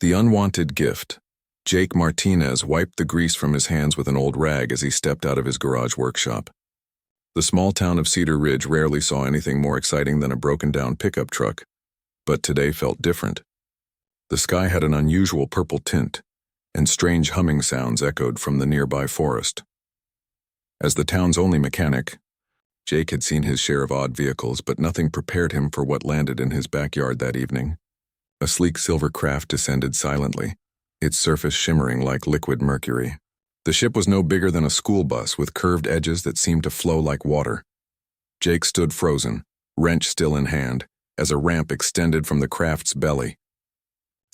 The unwanted gift. Jake Martinez wiped the grease from his hands with an old rag as he stepped out of his garage workshop. The small town of Cedar Ridge rarely saw anything more exciting than a broken-down pickup truck, but today felt different. The sky had an unusual purple tint, and strange humming sounds echoed from the nearby forest. As the town's only mechanic, Jake had seen his share of odd vehicles, but nothing prepared him for what landed in his backyard that evening. A sleek silver craft descended silently, its surface shimmering like liquid mercury. The ship was no bigger than a school bus with curved edges that seemed to flow like water. Jake stood frozen, wrench still in hand, as a ramp extended from the craft's belly.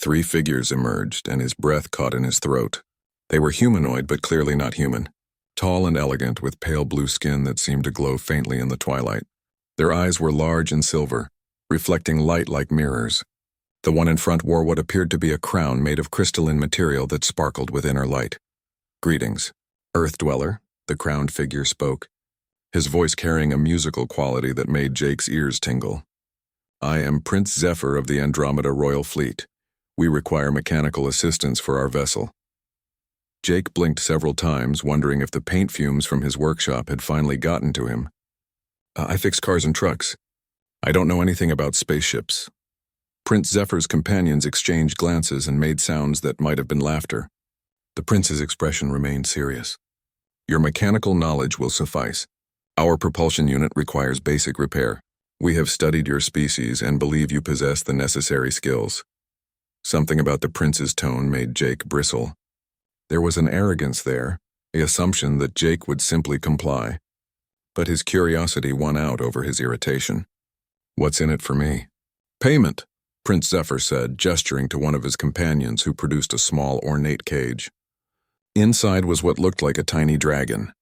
3 figures emerged, and his breath caught in his throat. They were humanoid, but clearly not human. Tall and elegant, with pale blue skin that seemed to glow faintly in the twilight. Their eyes were large and silver, reflecting light like mirrors. The one in front wore what appeared to be a crown made of crystalline material that sparkled with inner light. "Greetings, Earth Dweller," the crowned figure spoke, his voice carrying a musical quality that made Jake's ears tingle. "I am Prince Zephyr of the Andromeda Royal Fleet. We require mechanical assistance for our vessel." Jake blinked several times, wondering if the paint fumes from his workshop had finally gotten to him. I fix cars and trucks. I don't know anything about spaceships." Prince Zephyr's companions exchanged glances and made sounds that might have been laughter. The prince's expression remained serious. "Your mechanical knowledge will suffice. Our propulsion unit requires basic repair. We have studied your species and believe you possess the necessary skills." Something about the prince's tone made Jake bristle. There was an arrogance there, the assumption that Jake would simply comply. But his curiosity won out over his irritation. "What's in it for me?" "Payment," Prince Zephyr said, gesturing to one of his companions who produced a small, ornate cage. Inside was what looked like a tiny dragon,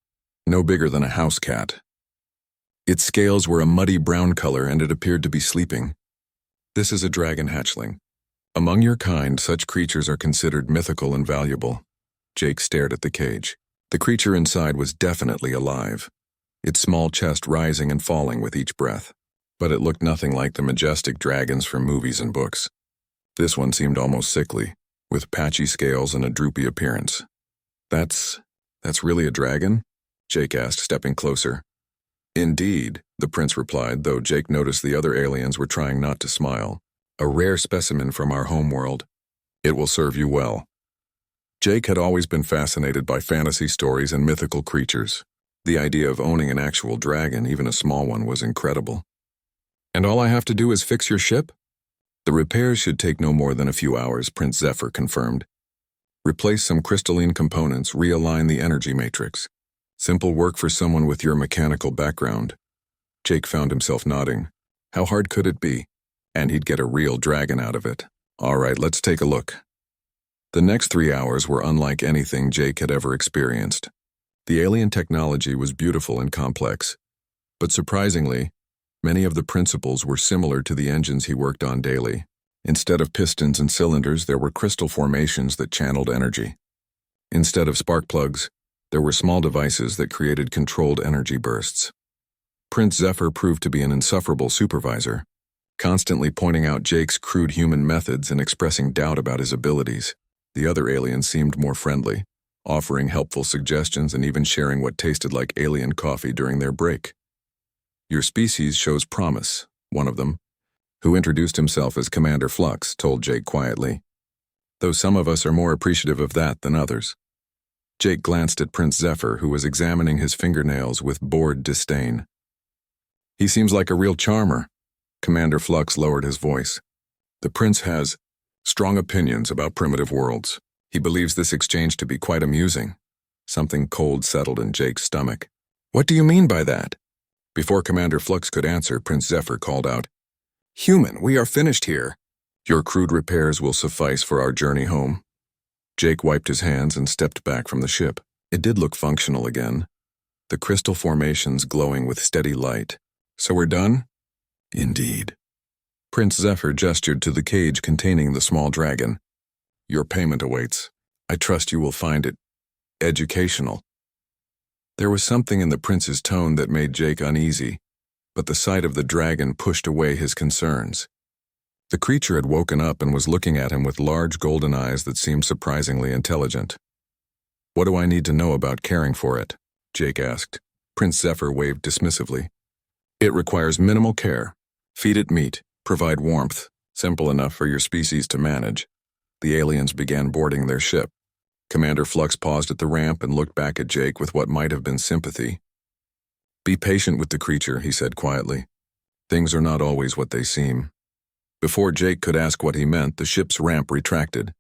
no bigger than a house cat. Its scales were a muddy brown color and it appeared to be sleeping. "This is a dragon hatchling. Among your kind, such creatures are considered mythical and valuable." Jake stared at the cage. The creature inside was definitely alive, its small chest rising and falling with each breath. But it looked nothing like the majestic dragons from movies and books. This one seemed almost sickly, with patchy scales and a droopy appearance. That's really a dragon?" Jake asked, stepping closer. "Indeed," the prince replied, though Jake noticed the other aliens were trying not to smile. "A rare specimen from our homeworld. It will serve you well." Jake had always been fascinated by fantasy stories and mythical creatures. The idea of owning an actual dragon, even a small one, was incredible. "And all I have to do is fix your ship?" "The repairs should take no more than a few hours," Prince Zephyr confirmed. "Replace some crystalline components, realign the energy matrix. Simple work for someone with your mechanical background." Jake found himself nodding. How hard could it be? And he'd get a real dragon out of it. "All right, let's take a look." The next 3 hours were unlike anything Jake had ever experienced. The alien technology was beautiful and complex, but surprisingly, many of the principles were similar to the engines he worked on daily. Instead of pistons and cylinders, there were crystal formations that channeled energy. Instead of spark plugs, there were small devices that created controlled energy bursts. Prince Zephyr proved to be an insufferable supervisor, constantly pointing out Jake's crude human methods and expressing doubt about his abilities. The other aliens seemed more friendly, offering helpful suggestions and even sharing what tasted like alien coffee during their break. "Your species shows promise," one of them, who introduced himself as Commander Flux, told Jake quietly. "Though some of us are more appreciative of that than others." Jake glanced at Prince Zephyr, who was examining his fingernails with bored disdain. "He seems like a real charmer." Commander Flux lowered his voice. "The prince has strong opinions about primitive worlds. He believes this exchange to be quite amusing." Something cold settled in Jake's stomach. "What do you mean by that?" Before Commander Flux could answer, Prince Zephyr called out, "Human, we are finished here. Your crude repairs will suffice for our journey home." Jake wiped his hands and stepped back from the ship. It did look functional again, the crystal formations glowing with steady light. "So we're done?" "Indeed." Prince Zephyr gestured to the cage containing the small dragon. "Your payment awaits. I trust you will find it educational." There was something in the prince's tone that made Jake uneasy, but the sight of the dragon pushed away his concerns. The creature had woken up and was looking at him with large golden eyes that seemed surprisingly intelligent. "What do I need to know about caring for it?" Jake asked. Prince Zephyr waved dismissively. "It requires minimal care. Feed it meat, provide warmth, simple enough for your species to manage." The aliens began boarding their ship. Commander Flux paused at the ramp and looked back at Jake with what might have been sympathy. "Be patient with the creature," he said quietly. "Things are not always what they seem." Before Jake could ask what he meant, the ship's ramp retracted.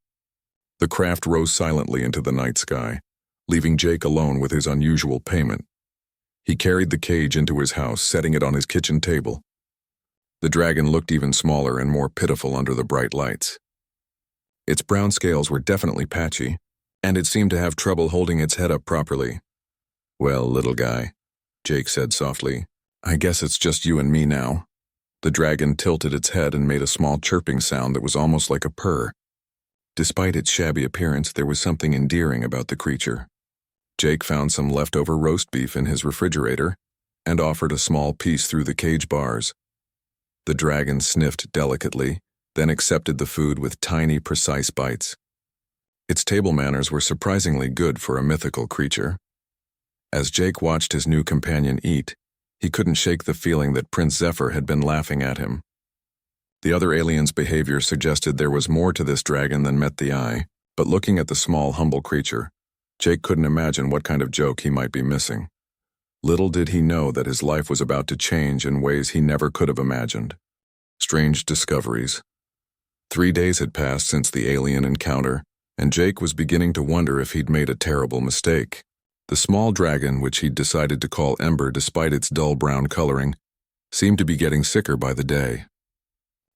The craft rose silently into the night sky, leaving Jake alone with his unusual payment. He carried the cage into his house, setting it on his kitchen table. The dragon looked even smaller and more pitiful under the bright lights. Its brown scales were definitely patchy, and it seemed to have trouble holding its head up properly. "Well, little guy," Jake said softly, "I guess it's just you and me now." The dragon tilted its head and made a small chirping sound that was almost like a purr. Despite its shabby appearance, there was something endearing about the creature. Jake found some leftover roast beef in his refrigerator and offered a small piece through the cage bars. The dragon sniffed delicately, then accepted the food with tiny, precise bites. Its table manners were surprisingly good for a mythical creature. As Jake watched his new companion eat, he couldn't shake the feeling that Prince Zephyr had been laughing at him. The other alien's behavior suggested there was more to this dragon than met the eye, but looking at the small, humble creature, Jake couldn't imagine what kind of joke he might be missing. Little did he know that his life was about to change in ways he never could have imagined. Strange discoveries. 3 days had passed since the alien encounter, and Jake was beginning to wonder if he'd made a terrible mistake. The small dragon, which he'd decided to call Ember despite its dull brown coloring, seemed to be getting sicker by the day.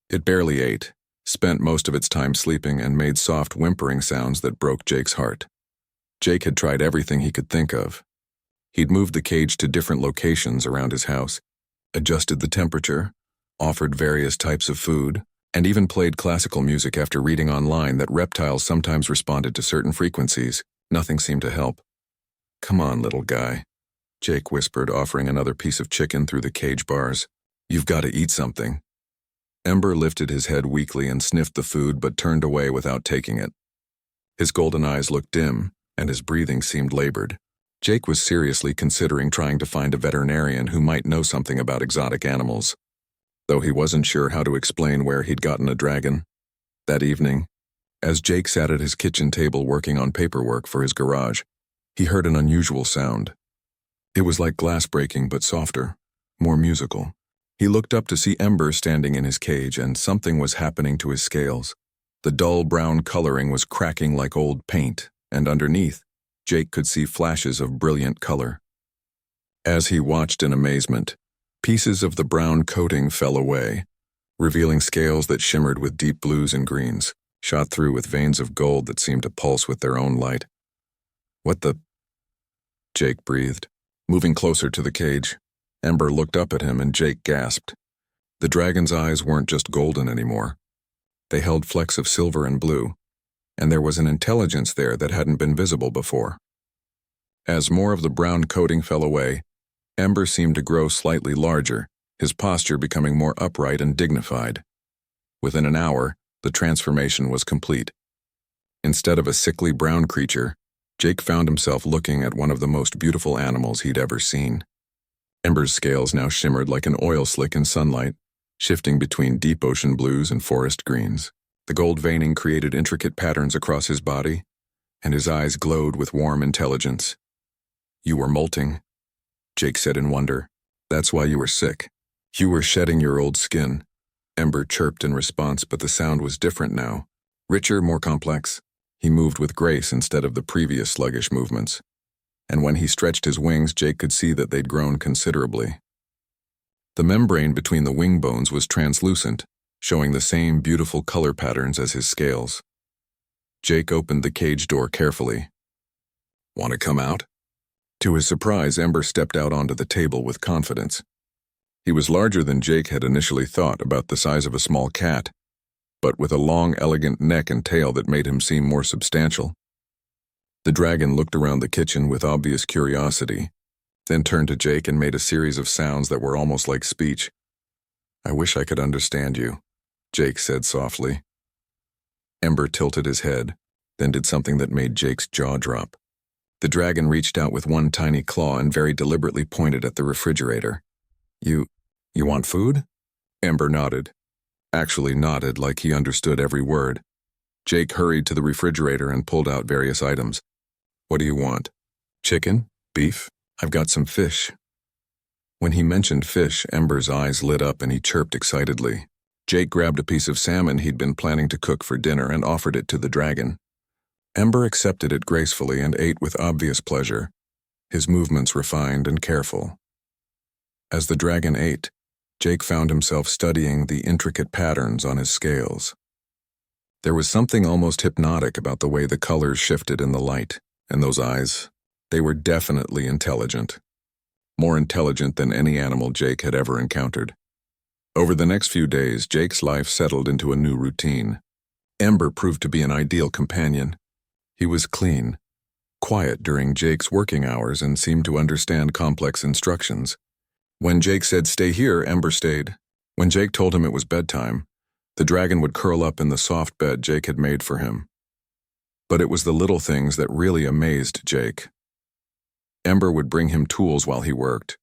It barely ate, spent most of its time sleeping, and made soft whimpering sounds that broke Jake's heart. Jake had tried everything he could think of. He'd moved the cage to different locations around his house, adjusted the temperature, offered various types of food, and even played classical music after reading online that reptiles sometimes responded to certain frequencies. Nothing seemed to help. "Come on, little guy," Jake whispered, offering another piece of chicken through the cage bars. "You've got to eat something." Ember lifted his head weakly and sniffed the food but turned away without taking it. His golden eyes looked dim, and his breathing seemed labored. Jake was seriously considering trying to find a veterinarian who might know something about exotic animals, though he wasn't sure how to explain where he'd gotten a dragon. That evening, as Jake sat at his kitchen table working on paperwork for his garage, he heard an unusual sound. It was like glass breaking, but softer, more musical. He looked up to see Ember standing in his cage, and something was happening to his scales. The dull brown coloring was cracking like old paint, and underneath, Jake could see flashes of brilliant color. As he watched in amazement, pieces of the brown coating fell away, revealing scales that shimmered with deep blues and greens, shot through with veins of gold that seemed to pulse with their own light. "What the?" Jake breathed. Moving closer to the cage, Ember looked up at him and Jake gasped. The dragon's eyes weren't just golden anymore. They held flecks of silver and blue, and there was an intelligence there that hadn't been visible before. As more of the brown coating fell away, Ember seemed to grow slightly larger, his posture becoming more upright and dignified. Within an hour, the transformation was complete. Instead of a sickly brown creature, Jake found himself looking at one of the most beautiful animals he'd ever seen. Ember's scales now shimmered like an oil slick in sunlight, shifting between deep ocean blues and forest greens. The gold veining created intricate patterns across his body, and his eyes glowed with warm intelligence. "You were molting," Jake said in wonder. "That's why you were sick. You were shedding your old skin." Ember chirped in response, but the sound was different now. Richer, more complex. He moved with grace instead of the previous sluggish movements. And when he stretched his wings, Jake could see that they'd grown considerably. The membrane between the wing bones was translucent, showing the same beautiful color patterns as his scales. Jake opened the cage door carefully. "Want to come out?" To his surprise, Ember stepped out onto the table with confidence. He was larger than Jake had initially thought, about the size of a small cat, but with a long, elegant neck and tail that made him seem more substantial. The dragon looked around the kitchen with obvious curiosity, then turned to Jake and made a series of sounds that were almost like speech. "I wish I could understand you. Jake said softly. Ember tilted his head, then did something that made Jake's jaw drop. The dragon reached out with one tiny claw and very deliberately pointed at the refrigerator. You want food? Ember nodded. Actually nodded like he understood every word. Jake hurried to the refrigerator and pulled out various items. What do you want? Chicken? Beef? I've got some fish. When he mentioned fish, Ember's eyes lit up and he chirped excitedly. Jake grabbed a piece of salmon he'd been planning to cook for dinner and offered it to the dragon. Ember accepted it gracefully and ate with obvious pleasure, his movements refined and careful. As the dragon ate, Jake found himself studying the intricate patterns on his scales. There was something almost hypnotic about the way the colors shifted in the light, and those eyes, they were definitely intelligent. More intelligent than any animal Jake had ever encountered. Over the next few days, Jake's life settled into a new routine. Ember proved to be an ideal companion. He was clean, quiet during Jake's working hours and seemed to understand complex instructions. When Jake said stay here, Ember stayed. When Jake told him it was bedtime, the dragon would curl up in the soft bed Jake had made for him. But it was the little things that really amazed Jake. Ember would bring him tools while he worked,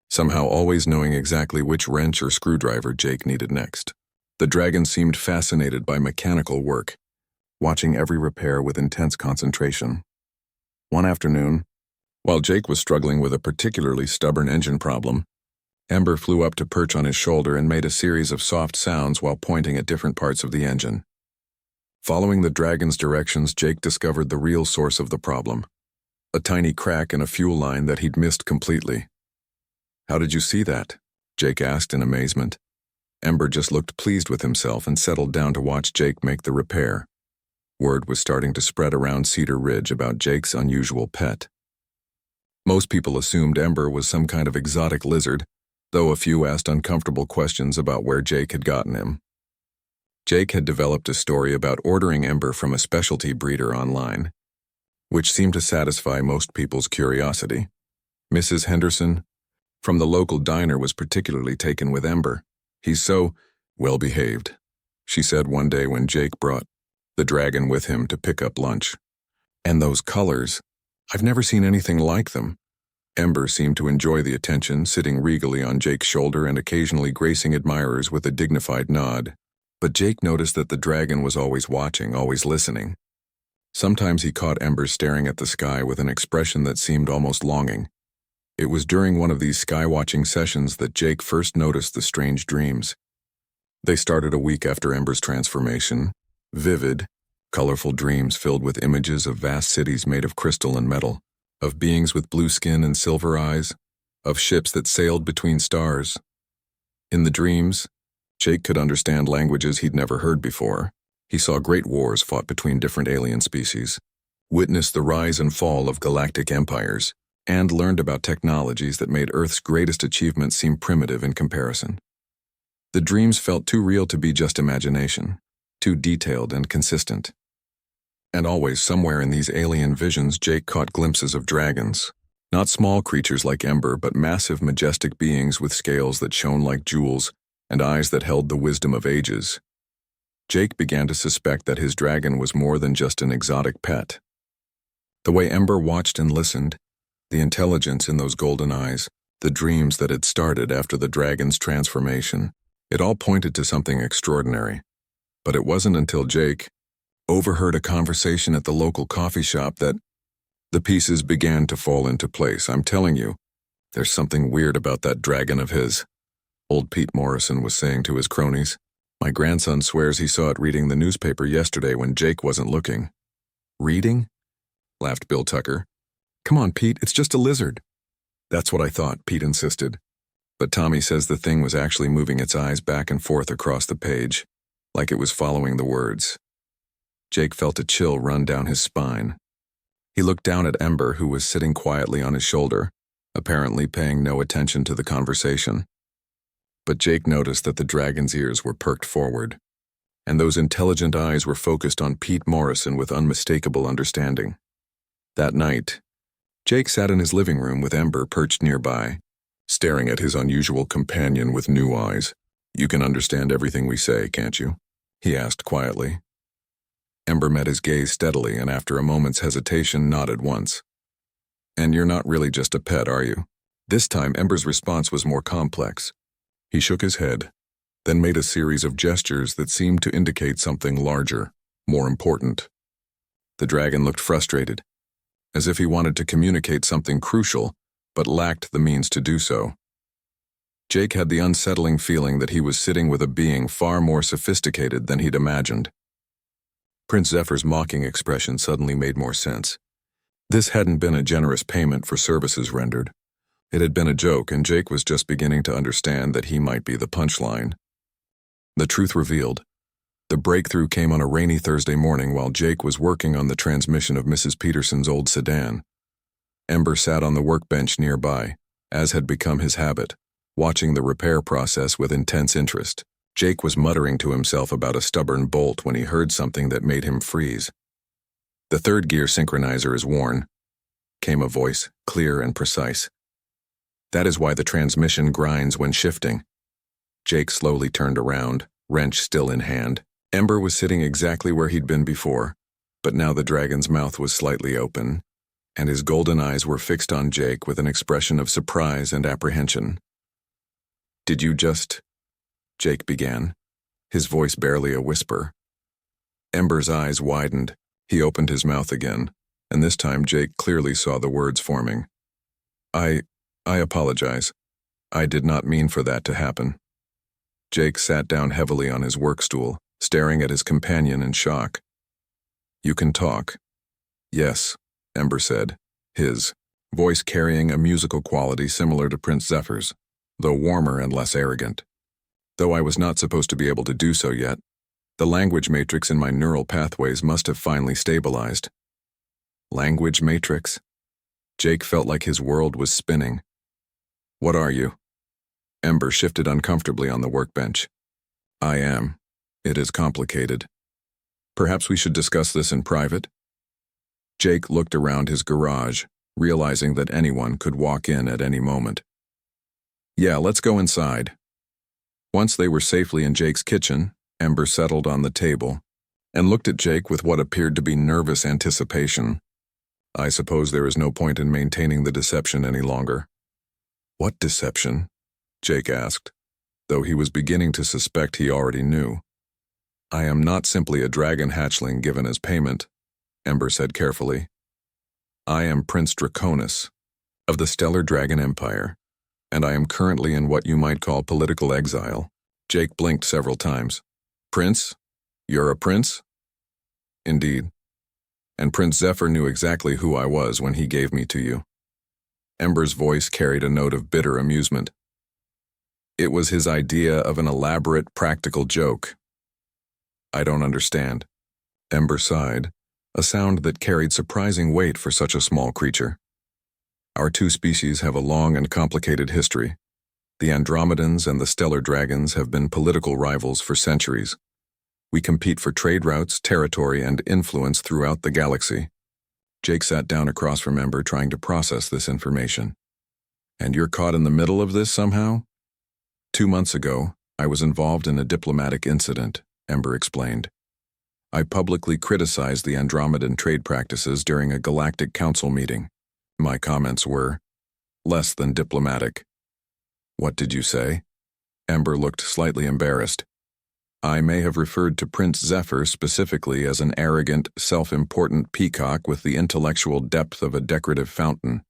somehow always knowing exactly which wrench or screwdriver Jake needed next. The dragon seemed fascinated by mechanical work, watching every repair with intense concentration. One afternoon, while Jake was struggling with a particularly stubborn engine problem, Ember flew up to perch on his shoulder and made a series of soft sounds while pointing at different parts of the engine. Following the dragon's directions, Jake discovered the real source of the problem, a tiny crack in a fuel line that he'd missed completely. How did you see that? Jake asked in amazement. Ember just looked pleased with himself and settled down to watch Jake make the repair. Word was starting to spread around Cedar Ridge about Jake's unusual pet. Most people assumed Ember was some kind of exotic lizard, though a few asked uncomfortable questions about where Jake had gotten him. Jake had developed a story about ordering Ember from a specialty breeder online, which seemed to satisfy most people's curiosity. Mrs. Henderson, from the local diner, was particularly taken with Ember. He's so well-behaved, she said one day when Jake brought the dragon with him to pick up lunch. And those colors, I've never seen anything like them. Ember seemed to enjoy the attention, sitting regally on Jake's shoulder and occasionally gracing admirers with a dignified nod. But Jake noticed that the dragon was always watching, always listening. Sometimes he caught Ember staring at the sky with an expression that seemed almost longing. It was during one of these sky-watching sessions that Jake first noticed the strange dreams. They started a week after Ember's transformation. Vivid, colorful dreams filled with images of vast cities made of crystal and metal, of beings with blue skin and silver eyes, of ships that sailed between stars. In the dreams, Jake could understand languages he'd never heard before. He saw great wars fought between different alien species, witnessed the rise and fall of galactic empires, and learned about technologies that made Earth's greatest achievements seem primitive in comparison. The dreams felt too real to be just imagination, too detailed and consistent. And always somewhere in these alien visions, Jake caught glimpses of dragons. Not small creatures like Ember, but massive, majestic beings with scales that shone like jewels and eyes that held the wisdom of ages. Jake began to suspect that his dragon was more than just an exotic pet. The way Ember watched and listened, the intelligence in those golden eyes, the dreams that had started after the dragon's transformation, it all pointed to something extraordinary. But it wasn't until Jake overheard a conversation at the local coffee shop that the pieces began to fall into place. I'm telling you, there's something weird about that dragon of his, old Pete Morrison was saying to his cronies. My grandson swears he saw it reading the newspaper yesterday when Jake wasn't looking. Reading? Laughed Bill Tucker. Come on, Pete, it's just a lizard. That's what I thought, Pete insisted. But Tommy says the thing was actually moving its eyes back and forth across the page, like it was following the words. Jake felt a chill run down his spine. He looked down at Ember, who was sitting quietly on his shoulder, apparently paying no attention to the conversation. But Jake noticed that the dragon's ears were perked forward, and those intelligent eyes were focused on Pete Morrison with unmistakable understanding. That night, Jake sat in his living room with Ember perched nearby, staring at his unusual companion with new eyes. You can understand everything we say, can't you? He asked quietly. Ember met his gaze steadily and after a moment's hesitation nodded once. And you're not really just a pet, are you? This time Ember's response was more complex. He shook his head, then made a series of gestures that seemed to indicate something larger, more important. The dragon looked frustrated, as if he wanted to communicate something crucial, but lacked the means to do so. Jake had the unsettling feeling that he was sitting with a being far more sophisticated than he'd imagined. Prince Zephyr's mocking expression suddenly made more sense. This hadn't been a generous payment for services rendered. It had been a joke, and Jake was just beginning to understand that he might be the punchline. The truth revealed. The breakthrough came on a rainy Thursday morning while Jake was working on the transmission of Mrs. Peterson's old sedan. Ember sat on the workbench nearby, as had become his habit, watching the repair process with intense interest. Jake was muttering to himself about a stubborn bolt when he heard something that made him freeze. "The third gear synchronizer is worn," came a voice, clear and precise. "That is why the transmission grinds when shifting." Jake slowly turned around, wrench still in hand. Ember was sitting exactly where he'd been before, but now the dragon's mouth was slightly open, and his golden eyes were fixed on Jake with an expression of surprise and apprehension. "Did you just—" Jake began, his voice barely a whisper. Ember's eyes widened. He opened his mouth again, and this time Jake clearly saw the words forming. I apologize. I did not mean for that to happen." Jake sat down heavily on his work stool, staring at his companion in shock. "You can talk." "Yes," Ember said, his voice carrying a musical quality similar to Prince Zephyr's, though warmer and less arrogant. "Though I was not supposed to be able to do so yet, the language matrix in my neural pathways must have finally stabilized." Language matrix? Jake felt like his world was spinning. "What are you?" Ember shifted uncomfortably on the workbench. "I am. It is complicated. Perhaps we should discuss this in private?" Jake looked around his garage, realizing that anyone could walk in at any moment. "Yeah, let's go inside." Once they were safely in Jake's kitchen, Ember settled on the table and looked at Jake with what appeared to be nervous anticipation. "I suppose there is no point in maintaining the deception any longer." "What deception?" Jake asked, though he was beginning to suspect he already knew. "I am not simply a dragon hatchling given as payment," Ember said carefully. "I am Prince Draconis, of the Stellar Dragon Empire, and I am currently in what you might call political exile." Jake blinked several times. "Prince? You're a prince?" "Indeed. And Prince Zephyr knew exactly who I was when he gave me to you." Ember's voice carried a note of bitter amusement. "It was his idea of an elaborate, practical joke." "I don't understand." Ember sighed, a sound that carried surprising weight for such a small creature. "Our two species have a long and complicated history. The Andromedans and the Stellar Dragons have been political rivals for centuries. We compete for trade routes, territory, and influence throughout the galaxy." Jake sat down across from Ember, trying to process this information. "And you're caught in the middle of this somehow?" 2 months ago, I was involved in a diplomatic incident," Ember explained. "I publicly criticized the Andromedan trade practices during a galactic council meeting. My comments were less than diplomatic." "What did you say?" Ember looked slightly embarrassed. "I may have referred to Prince Zephyr specifically as an arrogant, self-important peacock with the intellectual depth of a decorative fountain."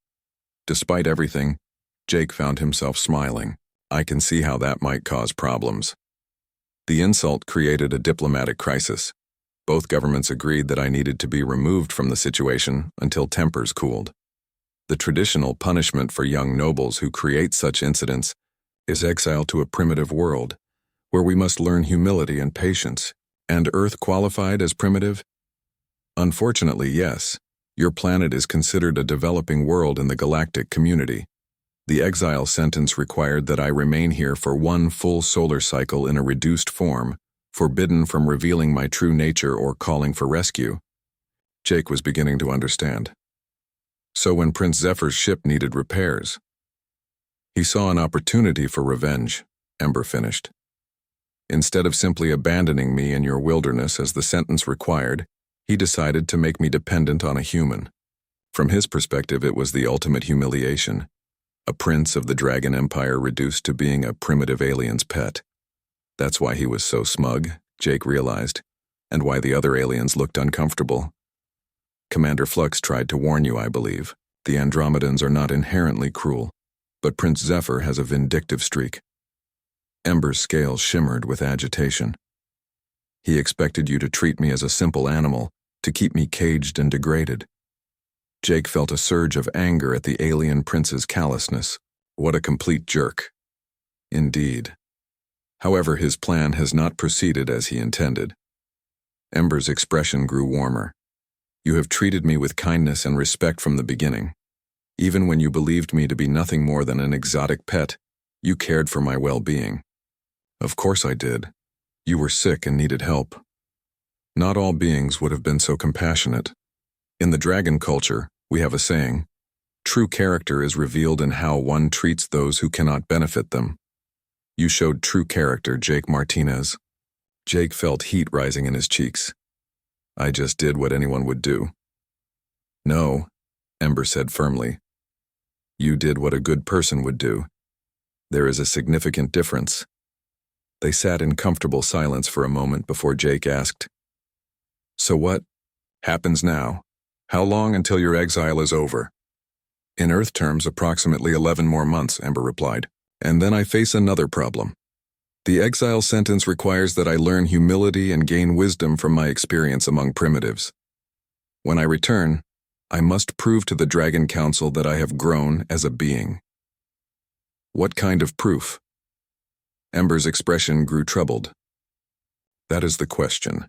Despite everything, Jake found himself smiling. "I can see how that might cause problems." The insult created a diplomatic crisis. Both governments agreed that I needed to be removed from the situation until tempers cooled. The traditional punishment for young nobles who create such incidents is exile to a primitive world, where we must learn humility and patience. And Earth qualified as primitive? Unfortunately, yes. Your planet is considered a developing world in the galactic community. The exile sentence required that I remain here for 1 full solar cycle in a reduced form, forbidden from revealing my true nature or calling for rescue. Jake was beginning to understand. So when Prince Zephyr's ship needed repairs, he saw an opportunity for revenge, Ember finished. Instead of simply abandoning me in your wilderness as the sentence required, he decided to make me dependent on a human. From his perspective, it was the ultimate humiliation. A prince of the Dragon Empire reduced to being a primitive alien's pet. That's why he was so smug, Jake realized, and why the other aliens looked uncomfortable. Commander Flux tried to warn you, I believe. The Andromedans are not inherently cruel, but Prince Zephyr has a vindictive streak. Ember's scales shimmered with agitation. He expected you to treat me as a simple animal, to keep me caged and degraded. Jake felt a surge of anger at the alien prince's callousness. What a complete jerk. Indeed. However, his plan has not proceeded as he intended. Ember's expression grew warmer. You have treated me with kindness and respect from the beginning. Even when you believed me to be nothing more than an exotic pet, you cared for my well-being. Of course I did. You were sick and needed help. Not all beings would have been so compassionate. In the dragon culture, we have a saying, true character is revealed in how one treats those who cannot benefit them. You showed true character, Jake Martinez. Jake felt heat rising in his cheeks. I just did what anyone would do. No, Ember said firmly. You did what a good person would do. There is a significant difference. They sat in comfortable silence for a moment before Jake asked, So what happens now? How long until your exile is over? In Earth terms, approximately 11 more months, Ember replied. And then I face another problem. The exile sentence requires that I learn humility and gain wisdom from my experience among primitives. When I return, I must prove to the Dragon Council that I have grown as a being. What kind of proof? Ember's expression grew troubled. That is the question.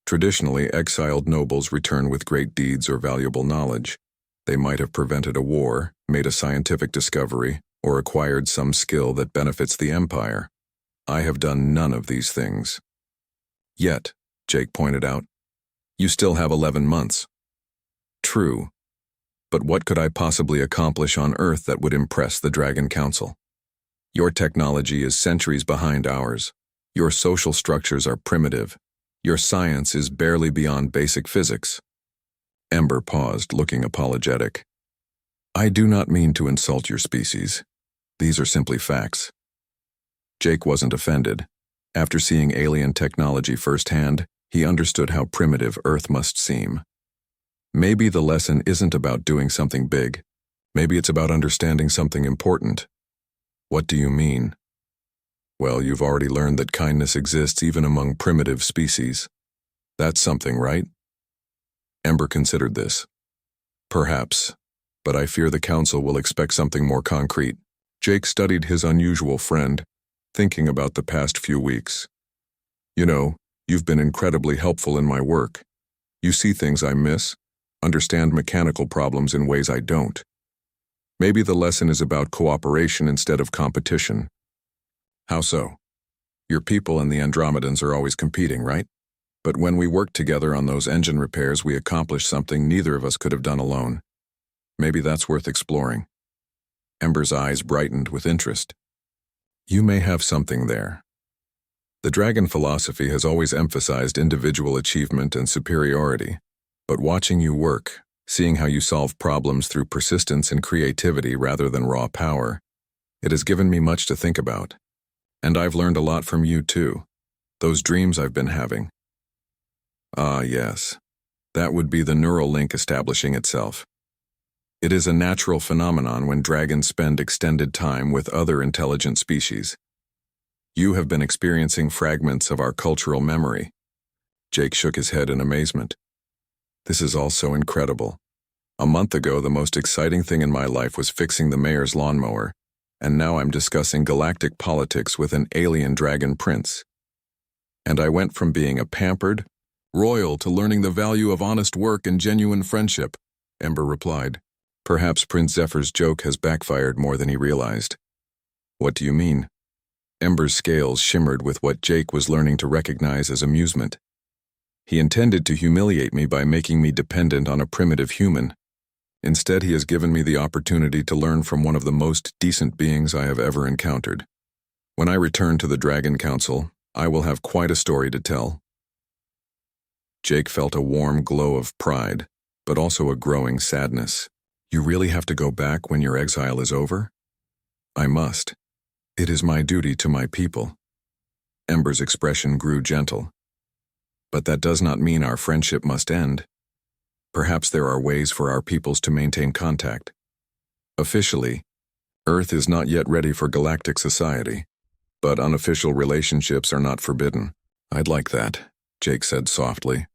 Traditionally, exiled nobles return with great deeds or valuable knowledge. They might have prevented a war, made a scientific discovery, or acquired some skill that benefits the Empire. I have done none of these things. Yet, Jake pointed out, you still have 11 months. True. But what could I possibly accomplish on Earth that would impress the Dragon Council? Your technology is centuries behind ours. Your social structures are primitive. Your science is barely beyond basic physics. Ember paused, looking apologetic. I do not mean to insult your species. These are simply facts. Jake wasn't offended. After seeing alien technology firsthand, he understood how primitive Earth must seem. Maybe the lesson isn't about doing something big. Maybe it's about understanding something important. What do you mean? Well, you've already learned that kindness exists even among primitive species. That's something, right? Ember considered this. Perhaps, but I fear the Council will expect something more concrete. Jake studied his unusual friend, thinking about the past few weeks. You know, you've been incredibly helpful in my work. You see things I miss, understand mechanical problems in ways I don't. Maybe the lesson is about cooperation instead of competition. How so? Your people and the Andromedans are always competing, right? But when we worked together on those engine repairs, we accomplished something neither of us could have done alone. Maybe that's worth exploring. Ember's eyes brightened with interest. You may have something there. The dragon philosophy has always emphasized individual achievement and superiority, but watching you work, seeing how you solve problems through persistence and creativity rather than raw power, it has given me much to think about. And I've learned a lot from you too. Those dreams I've been having. Ah, yes. That would be the neural link establishing itself. It is a natural phenomenon when dragons spend extended time with other intelligent species. You have been experiencing fragments of our cultural memory. Jake shook his head in amazement. This is all so incredible. A month ago, the most exciting thing in my life was fixing the mayor's lawnmower, and now I'm discussing galactic politics with an alien dragon prince. And I went from being a pampered, royal to learning the value of honest work and genuine friendship, Ember replied. Perhaps Prince Zephyr's joke has backfired more than he realized. What do you mean? Ember's scales shimmered with what Jake was learning to recognize as amusement. He intended to humiliate me by making me dependent on a primitive human. Instead, he has given me the opportunity to learn from one of the most decent beings I have ever encountered. When I return to the Dragon Council, I will have quite a story to tell." Jake felt a warm glow of pride, but also a growing sadness. "You really have to go back when your exile is over?" "I must. It is my duty to my people." Ember's expression grew gentle. "But that does not mean our friendship must end. Perhaps there are ways for our peoples to maintain contact. Officially, Earth is not yet ready for galactic society, but unofficial relationships are not forbidden." "I'd like that," Jake said softly.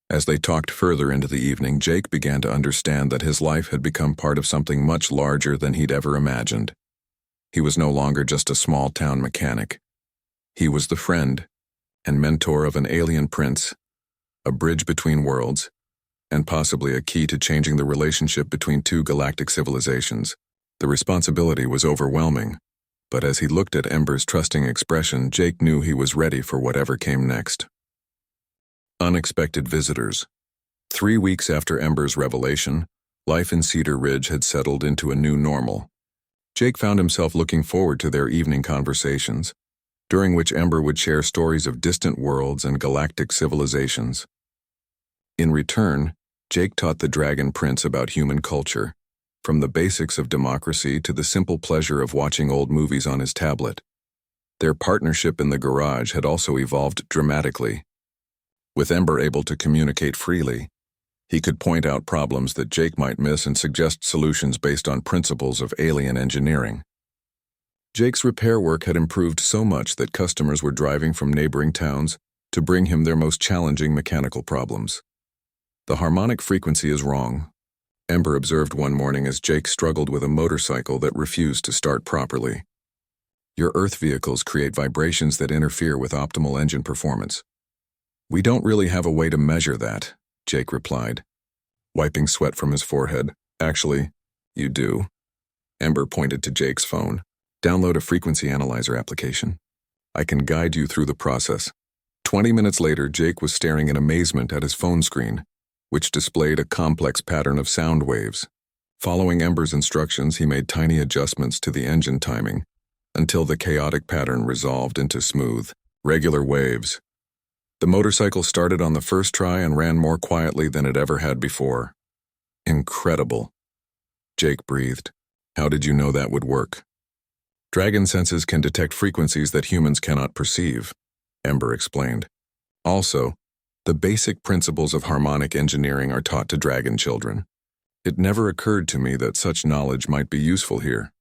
As they talked further into the evening, Jake began to understand that his life had become part of something much larger than he'd ever imagined. He was no longer just a small-town mechanic. He was the friend and mentor of an alien prince, a bridge between worlds, and possibly a key to changing the relationship between two galactic civilizations. The responsibility was overwhelming, but as he looked at Ember's trusting expression, Jake knew he was ready for whatever came next. Unexpected visitors. 3 weeks after Ember's revelation, life in Cedar Ridge had settled into a new normal. Jake found himself looking forward to their evening conversations, during which Ember would share stories of distant worlds and galactic civilizations. In return, Jake taught the Dragon Prince about human culture, from the basics of democracy to the simple pleasure of watching old movies on his tablet. Their partnership in the garage had also evolved dramatically. With Ember able to communicate freely, he could point out problems that Jake might miss and suggest solutions based on principles of alien engineering. Jake's repair work had improved so much that customers were driving from neighboring towns to bring him their most challenging mechanical problems. "The harmonic frequency is wrong," Ember observed one morning as Jake struggled with a motorcycle that refused to start properly. "Your Earth vehicles create vibrations that interfere with optimal engine performance." "We don't really have a way to measure that," Jake replied, wiping sweat from his forehead. "Actually, you do." Ember pointed to Jake's phone. "Download a frequency analyzer application. I can guide you through the process." 20 minutes later, Jake was staring in amazement at his phone screen, which displayed a complex pattern of sound waves. Following Ember's instructions, he made tiny adjustments to the engine timing until the chaotic pattern resolved into smooth, regular waves. The motorcycle started on the first try and ran more quietly than it ever had before. "Incredible," Jake breathed. "How did you know that would work?" "Dragon senses can detect frequencies that humans cannot perceive," Ember explained. "Also, the basic principles of harmonic engineering are taught to dragon children. It never occurred to me that such knowledge might be useful here."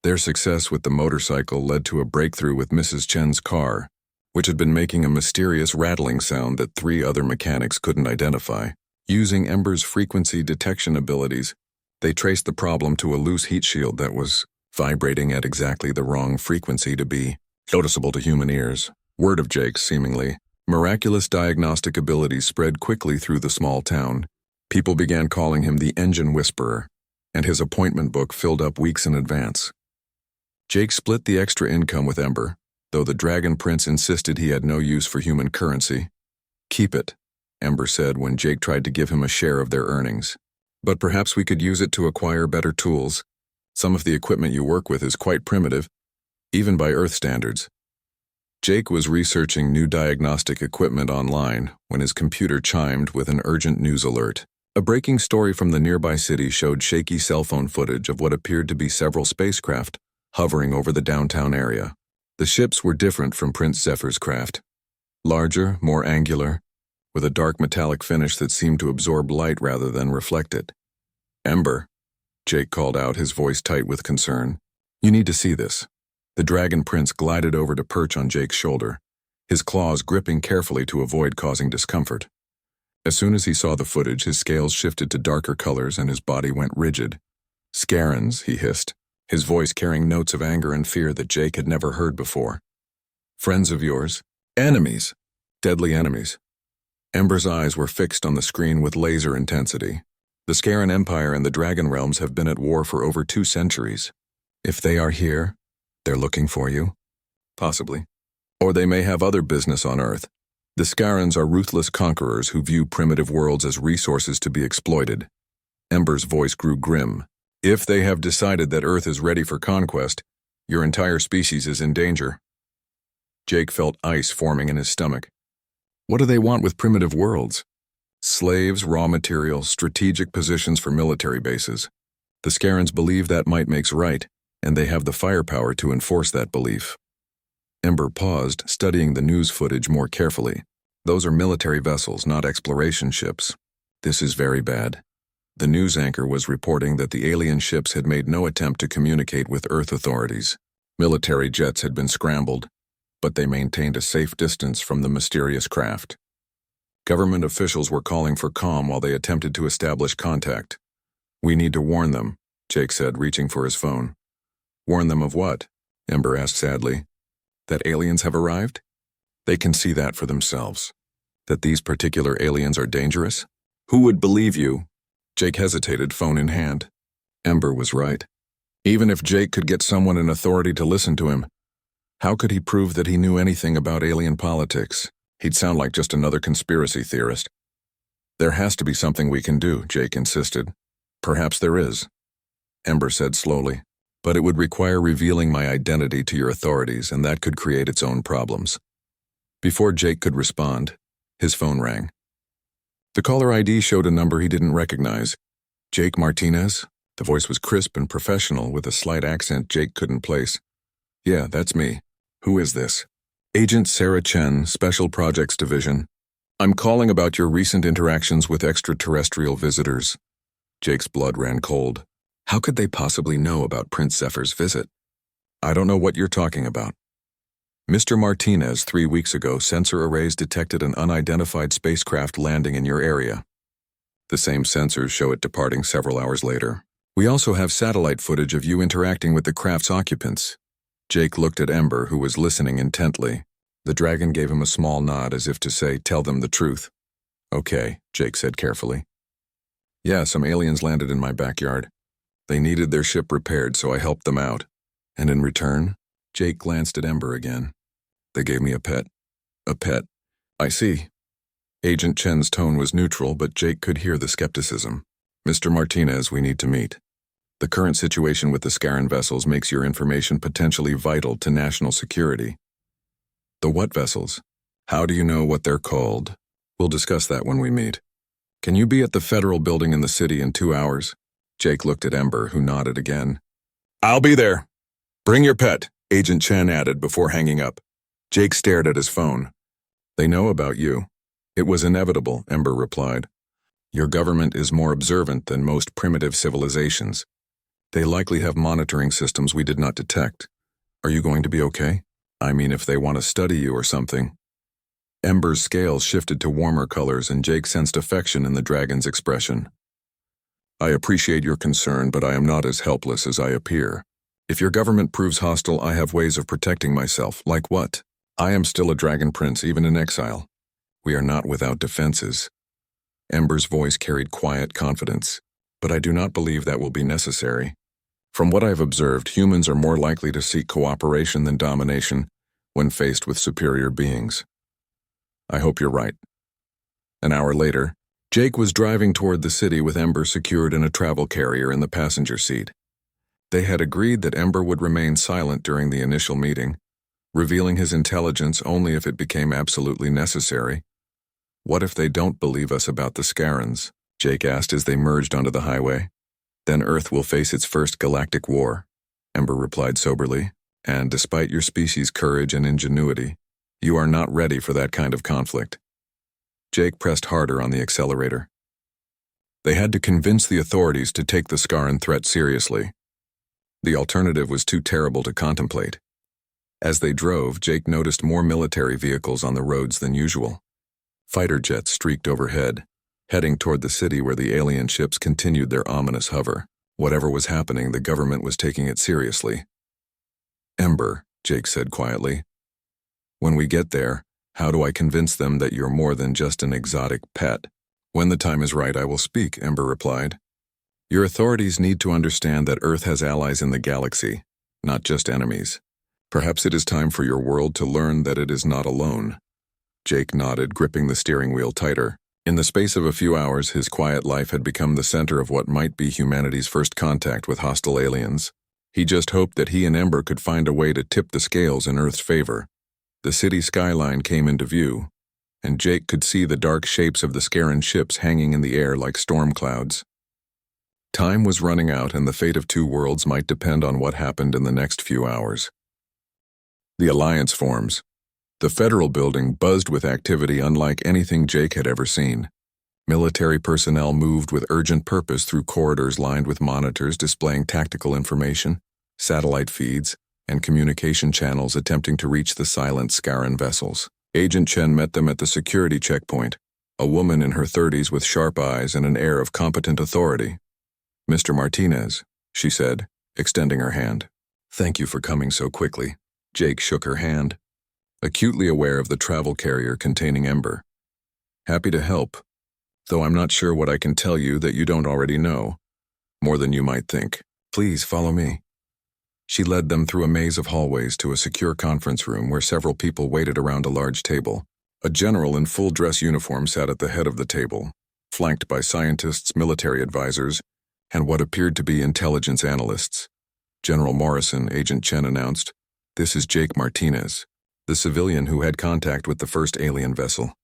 Their success with the motorcycle led to a breakthrough with Mrs. Chen's car, which had been making a mysterious rattling sound that 3 other mechanics couldn't identify. Using Ember's frequency detection abilities, they traced the problem to a loose heat shield that was vibrating at exactly the wrong frequency to be noticeable to human ears. Word of Jake's seemingly miraculous diagnostic abilities spread quickly through the small town. People began calling him the Engine Whisperer, and his appointment book filled up weeks in advance. Jake split the extra income with Ember, though the Dragon Prince insisted he had no use for human currency. "Keep it," Ember said when Jake tried to give him a share of their earnings. "But perhaps we could use it to acquire better tools. Some of the equipment you work with is quite primitive, even by Earth standards." Jake was researching new diagnostic equipment online when his computer chimed with an urgent news alert. A breaking story from the nearby city showed shaky cell phone footage of what appeared to be several spacecraft hovering over the downtown area. The ships were different from Prince Zephyr's craft. Larger, more angular, with a dark metallic finish that seemed to absorb light rather than reflect it. "Ember," Jake called out, his voice tight with concern. "You need to see this." The Dragon Prince glided over to perch on Jake's shoulder, his claws gripping carefully to avoid causing discomfort. As soon as he saw the footage, his scales shifted to darker colors and his body went rigid. "Scarens," he hissed, his voice carrying notes of anger and fear that Jake had never heard before. "Friends of yours? Enemies. Deadly enemies." Ember's eyes were fixed on the screen with laser intensity. "The Scaran Empire and the Dragon Realms have been at war for over 2 centuries. If they are here, they're looking for you? Possibly. Or they may have other business on Earth. The Scarans are ruthless conquerors who view primitive worlds as resources to be exploited." Ember's voice grew grim. "If they have decided that Earth is ready for conquest, your entire species is in danger." Jake felt ice forming in his stomach. What do they want with primitive worlds? Slaves, raw materials, strategic positions for military bases. The Scarans believe that might makes right, and they have the firepower to enforce that belief. Ember paused, studying the news footage more carefully. Those are military vessels, not exploration ships. This is very bad. The news anchor was reporting that the alien ships had made no attempt to communicate with Earth authorities. Military jets had been scrambled, but they maintained a safe distance from the mysterious craft. Government officials were calling for calm while they attempted to establish contact. We need to warn them, Jake said, reaching for his phone. Warn them of what? Ember asked sadly. That aliens have arrived? They can see that for themselves. That these particular aliens are dangerous? Who would believe you? Jake hesitated, phone in hand. Ember was right. Even if Jake could get someone in authority to listen to him, how could he prove that he knew anything about alien politics? He'd sound like just another conspiracy theorist. There has to be something we can do, Jake insisted. Perhaps there is, Ember said slowly, but it would require revealing my identity to your authorities, and that could create its own problems. Before Jake could respond, his phone rang. The caller ID showed a number he didn't recognize. Jake Martinez? The voice was crisp and professional with a slight accent Jake couldn't place. Yeah, that's me. Who is this? Agent Sarah Chen, Special Projects Division. I'm calling about your recent interactions with extraterrestrial visitors. Jake's blood ran cold. How could they possibly know about Prince Zephyr's visit? I don't know what you're talking about. Mr. Martinez, 3 weeks ago, sensor arrays detected an unidentified spacecraft landing in your area. The same sensors show it departing several hours later. We also have satellite footage of you interacting with the craft's occupants. Jake looked at Ember, who was listening intently. The dragon gave him a small nod as if to say, tell them the truth. Okay, Jake said carefully. Yeah, some aliens landed in my backyard. They needed their ship repaired, so I helped them out. And in return, Jake glanced at Ember again. They gave me a pet. A pet. I see. Agent Chen's tone was neutral, but Jake could hear the skepticism. Mr. Martinez, we need to meet. The current situation with the Scaran vessels makes your information potentially vital to national security. The what vessels? How do you know what they're called? We'll discuss that when we meet. Can you be at the federal building in the city in 2 hours? Jake looked at Ember, who nodded again. I'll be there. Bring your pet, Agent Chen added before hanging up. Jake stared at his phone. They know about you. It was inevitable, Ember replied. Your government is more observant than most primitive civilizations. They likely have monitoring systems we did not detect. Are you going to be okay? I mean, if they want to study you or something. Ember's scales shifted to warmer colors, and Jake sensed affection in the dragon's expression. I appreciate your concern, but I am not as helpless as I appear. If your government proves hostile, I have ways of protecting myself. Like what? I am still a dragon prince, even in exile. We are not without defenses. Ember's voice carried quiet confidence, but I do not believe that will be necessary. From what I have observed, humans are more likely to seek cooperation than domination when faced with superior beings. I hope you're right. An hour later, Jake was driving toward the city with Ember secured in a travel carrier in the passenger seat. They had agreed that Ember would remain silent during the initial meeting, revealing his intelligence only if it became absolutely necessary. What if they don't believe us about the Scarans? Jake asked as they merged onto the highway. Then Earth will face its first galactic war, Ember replied soberly, and despite your species' courage and ingenuity, you are not ready for that kind of conflict. Jake pressed harder on the accelerator. They had to convince the authorities to take the Scaran threat seriously. The alternative was too terrible to contemplate. As they drove, Jake noticed more military vehicles on the roads than usual. Fighter jets streaked overhead, heading toward the city where the alien ships continued their ominous hover. Whatever was happening, the government was taking it seriously. Ember, Jake said quietly. When we get there, how do I convince them that you're more than just an exotic pet? When the time is right, I will speak, Ember replied. Your authorities need to understand that Earth has allies in the galaxy, not just enemies. Perhaps it is time for your world to learn that it is not alone. Jake nodded, gripping the steering wheel tighter. In the space of a few hours, his quiet life had become the center of what might be humanity's first contact with hostile aliens. He just hoped that he and Ember could find a way to tip the scales in Earth's favor. The city skyline came into view, and Jake could see the dark shapes of the Scaran ships hanging in the air like storm clouds. Time was running out, and the fate of two worlds might depend on what happened in the next few hours. The Alliance forms. The federal building buzzed with activity unlike anything Jake had ever seen. Military personnel moved with urgent purpose through corridors lined with monitors displaying tactical information, satellite feeds, and communication channels attempting to reach the silent Scaran vessels. Agent Chen met them at the security checkpoint, a woman in her 30s with sharp eyes and an air of competent authority. "Mr. Martinez," she said, extending her hand. "Thank you for coming so quickly." Jake shook her hand, acutely aware of the travel carrier containing Ember. "Happy to help, though I'm not sure what I can tell you that you don't already know, more than you might think. Please follow me." She led them through a maze of hallways to a secure conference room where several people waited around a large table. A general in full dress uniform sat at the head of the table, flanked by scientists, military advisors, and what appeared to be intelligence analysts. General Morrison, Agent Chen announced, "This is Jake Martinez, the civilian who had contact with the first alien vessel."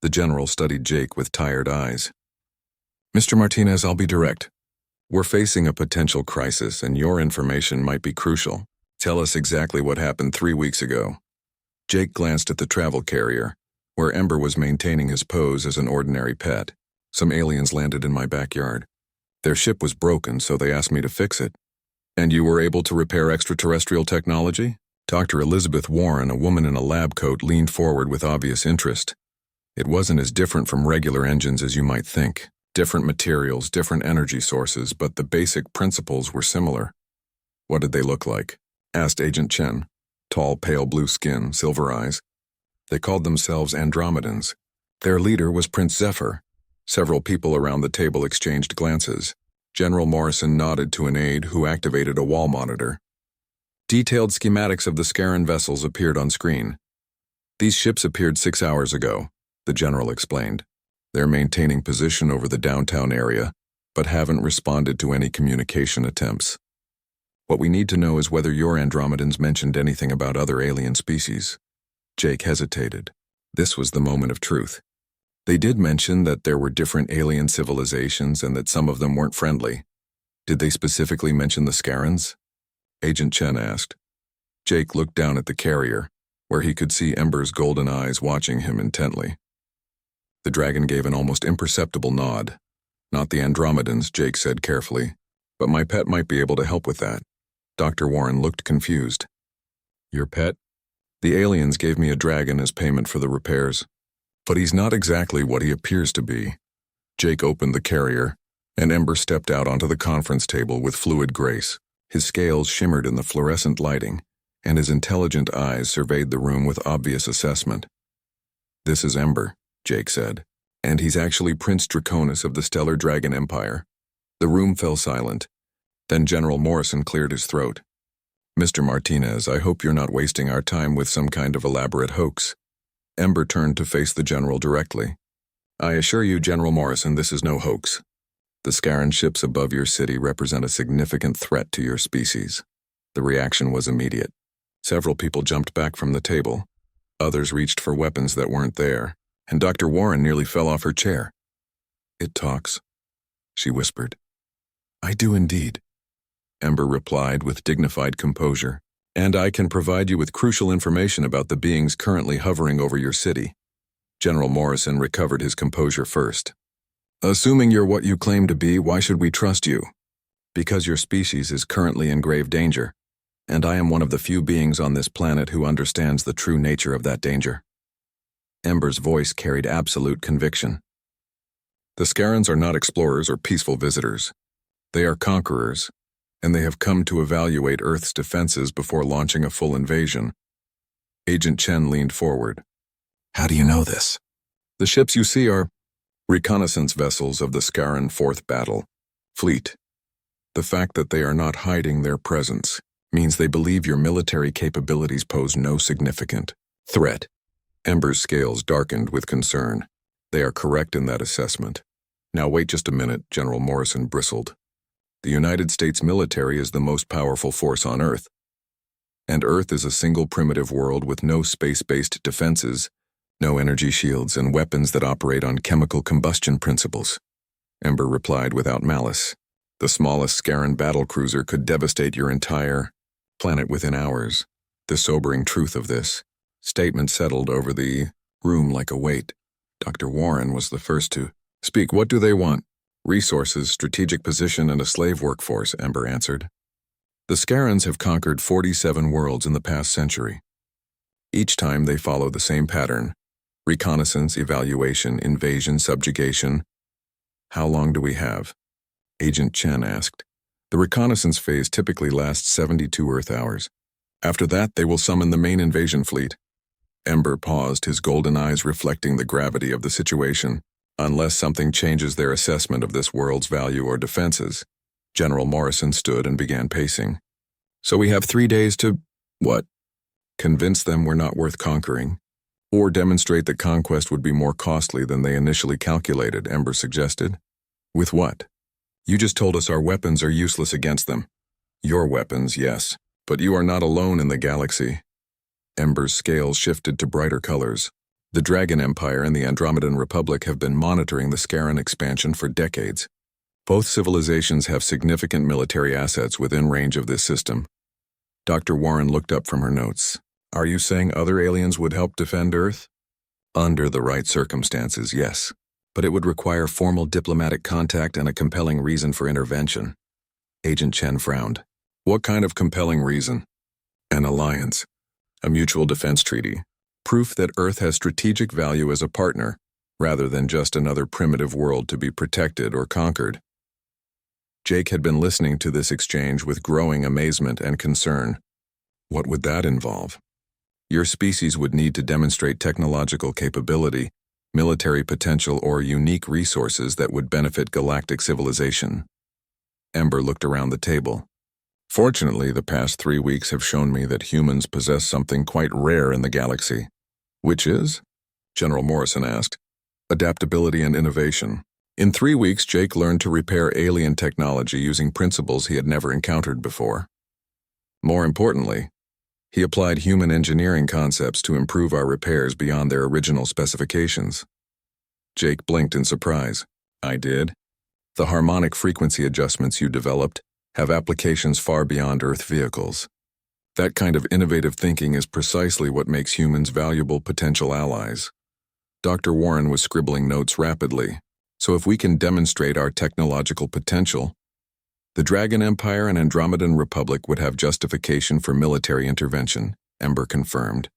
The general studied Jake with tired eyes. "Mr. Martinez, I'll be direct. We're facing a potential crisis, and your information might be crucial. Tell us exactly what happened 3 weeks ago." Jake glanced at the travel carrier, where Ember was maintaining his pose as an ordinary pet. "Some aliens landed in my backyard. Their ship was broken, so they asked me to fix it." "And you were able to repair extraterrestrial technology?" Dr. Elizabeth Warren, a woman in a lab coat, leaned forward with obvious interest. "It wasn't as different from regular engines as you might think. Different materials, different energy sources, but the basic principles were similar." "What did they look like?" asked Agent Chen. "Tall, pale blue skin, silver eyes. They called themselves Andromedans. Their leader was Prince Zephyr." Several people around the table exchanged glances. General Morrison nodded to an aide who activated a wall monitor. Detailed schematics of the Scaran vessels appeared on screen. "These ships appeared 6 hours ago," the general explained. "They're maintaining position over the downtown area, but haven't responded to any communication attempts. What we need to know is whether your Andromedans mentioned anything about other alien species." Jake hesitated. This was the moment of truth. They did mention that there were different alien civilizations and that some of them weren't friendly. "Did they specifically mention the Scarans?" Agent Chen asked. Jake looked down at the carrier, where he could see Ember's golden eyes watching him intently. The dragon gave an almost imperceptible nod. "Not the Andromedans," Jake said carefully, "but my pet might be able to help with that." Dr. Warren looked confused. "Your pet?" "The aliens gave me a dragon as payment for the repairs. But he's not exactly what he appears to be." Jake opened the carrier, and Ember stepped out onto the conference table with fluid grace. His scales shimmered in the fluorescent lighting, and his intelligent eyes surveyed the room with obvious assessment. "This is Ember," Jake said, "and he's actually Prince Draconis of the Stellar Dragon Empire." The room fell silent. Then General Morrison cleared his throat. "Mr. Martinez, I hope you're not wasting our time with some kind of elaborate hoax." Ember turned to face the general directly. "I assure you, General Morrison, this is no hoax. The Scaran ships above your city represent a significant threat to your species." The reaction was immediate. Several people jumped back from the table. Others reached for weapons that weren't there, and Dr. Warren nearly fell off her chair. "It talks," she whispered. "I do indeed," Ember replied with dignified composure. "And I can provide you with crucial information about the beings currently hovering over your city." General Morrison recovered his composure first. "Assuming you're what you claim to be, why should we trust you?" "Because your species is currently in grave danger, and I am one of the few beings on this planet who understands the true nature of that danger." Ember's voice carried absolute conviction. "The Scarans are not explorers or peaceful visitors. They are conquerors, and they have come to evaluate Earth's defenses before launching a full invasion." Agent Chen leaned forward. "How do you know this?" "The ships you see are reconnaissance vessels of the Scaran Fourth Battle Fleet. The fact that they are not hiding their presence means they believe your military capabilities pose no significant threat." Ember's scales darkened with concern. "They are correct in that assessment." "Now wait just a minute," General Morrison bristled. "The United States military is the most powerful force on Earth. And Earth is a single primitive world with no space-based defenses, no energy shields, and weapons that operate on chemical combustion principles. Ember replied without malice. The smallest Scaran battlecruiser could devastate your entire planet within hours. The sobering truth of this statement settled over the room like a weight. Dr. Warren was the first to speak. What do they want? Resources, strategic position, and a slave workforce, Ember answered. The Scarans have conquered 47 worlds in the past century. Each time they follow the same pattern: reconnaissance, evaluation, invasion, subjugation. How long do we have? Agent Chen asked. The reconnaissance phase typically lasts 72 Earth hours. After that, they will summon the main invasion fleet. Ember paused, his golden eyes reflecting the gravity of the situation. Unless something changes their assessment of this world's value or defenses. General Morrison stood and began pacing. So we have 3 days to, what? Convince them we're not worth conquering? Or demonstrate that conquest would be more costly than they initially calculated, Ember suggested. With what? You just told us our weapons are useless against them. Your weapons, yes, but you are not alone in the galaxy. Ember's scales shifted to brighter colors. The Dragon Empire and the Andromedan Republic have been monitoring the Scaran expansion for decades. Both civilizations have significant military assets within range of this system. Dr. Warren looked up from her notes. Are you saying other aliens would help defend Earth? Under the right circumstances, yes. But it would require formal diplomatic contact and a compelling reason for intervention. Agent Chen frowned. What kind of compelling reason? An alliance. A mutual defense treaty. Proof that Earth has strategic value as a partner, rather than just another primitive world to be protected or conquered. Jake had been listening to this exchange with growing amazement and concern. What would that involve? Your species would need to demonstrate technological capability, military potential, or unique resources that would benefit galactic civilization. Ember looked around the table. Fortunately, the past 3 weeks have shown me that humans possess something quite rare in the galaxy. Which is? General Morrison asked. Adaptability and innovation. In 3 weeks, Jake learned to repair alien technology using principles he had never encountered before. More importantly, he applied human engineering concepts to improve our repairs beyond their original specifications. Jake blinked in surprise. I did? The harmonic frequency adjustments you developed have applications far beyond Earth vehicles. That kind of innovative thinking is precisely what makes humans valuable potential allies. Dr. Warren was scribbling notes rapidly. So if we can demonstrate our technological potential, the Dragon Empire and Andromedan Republic would have justification for military intervention, Ember confirmed.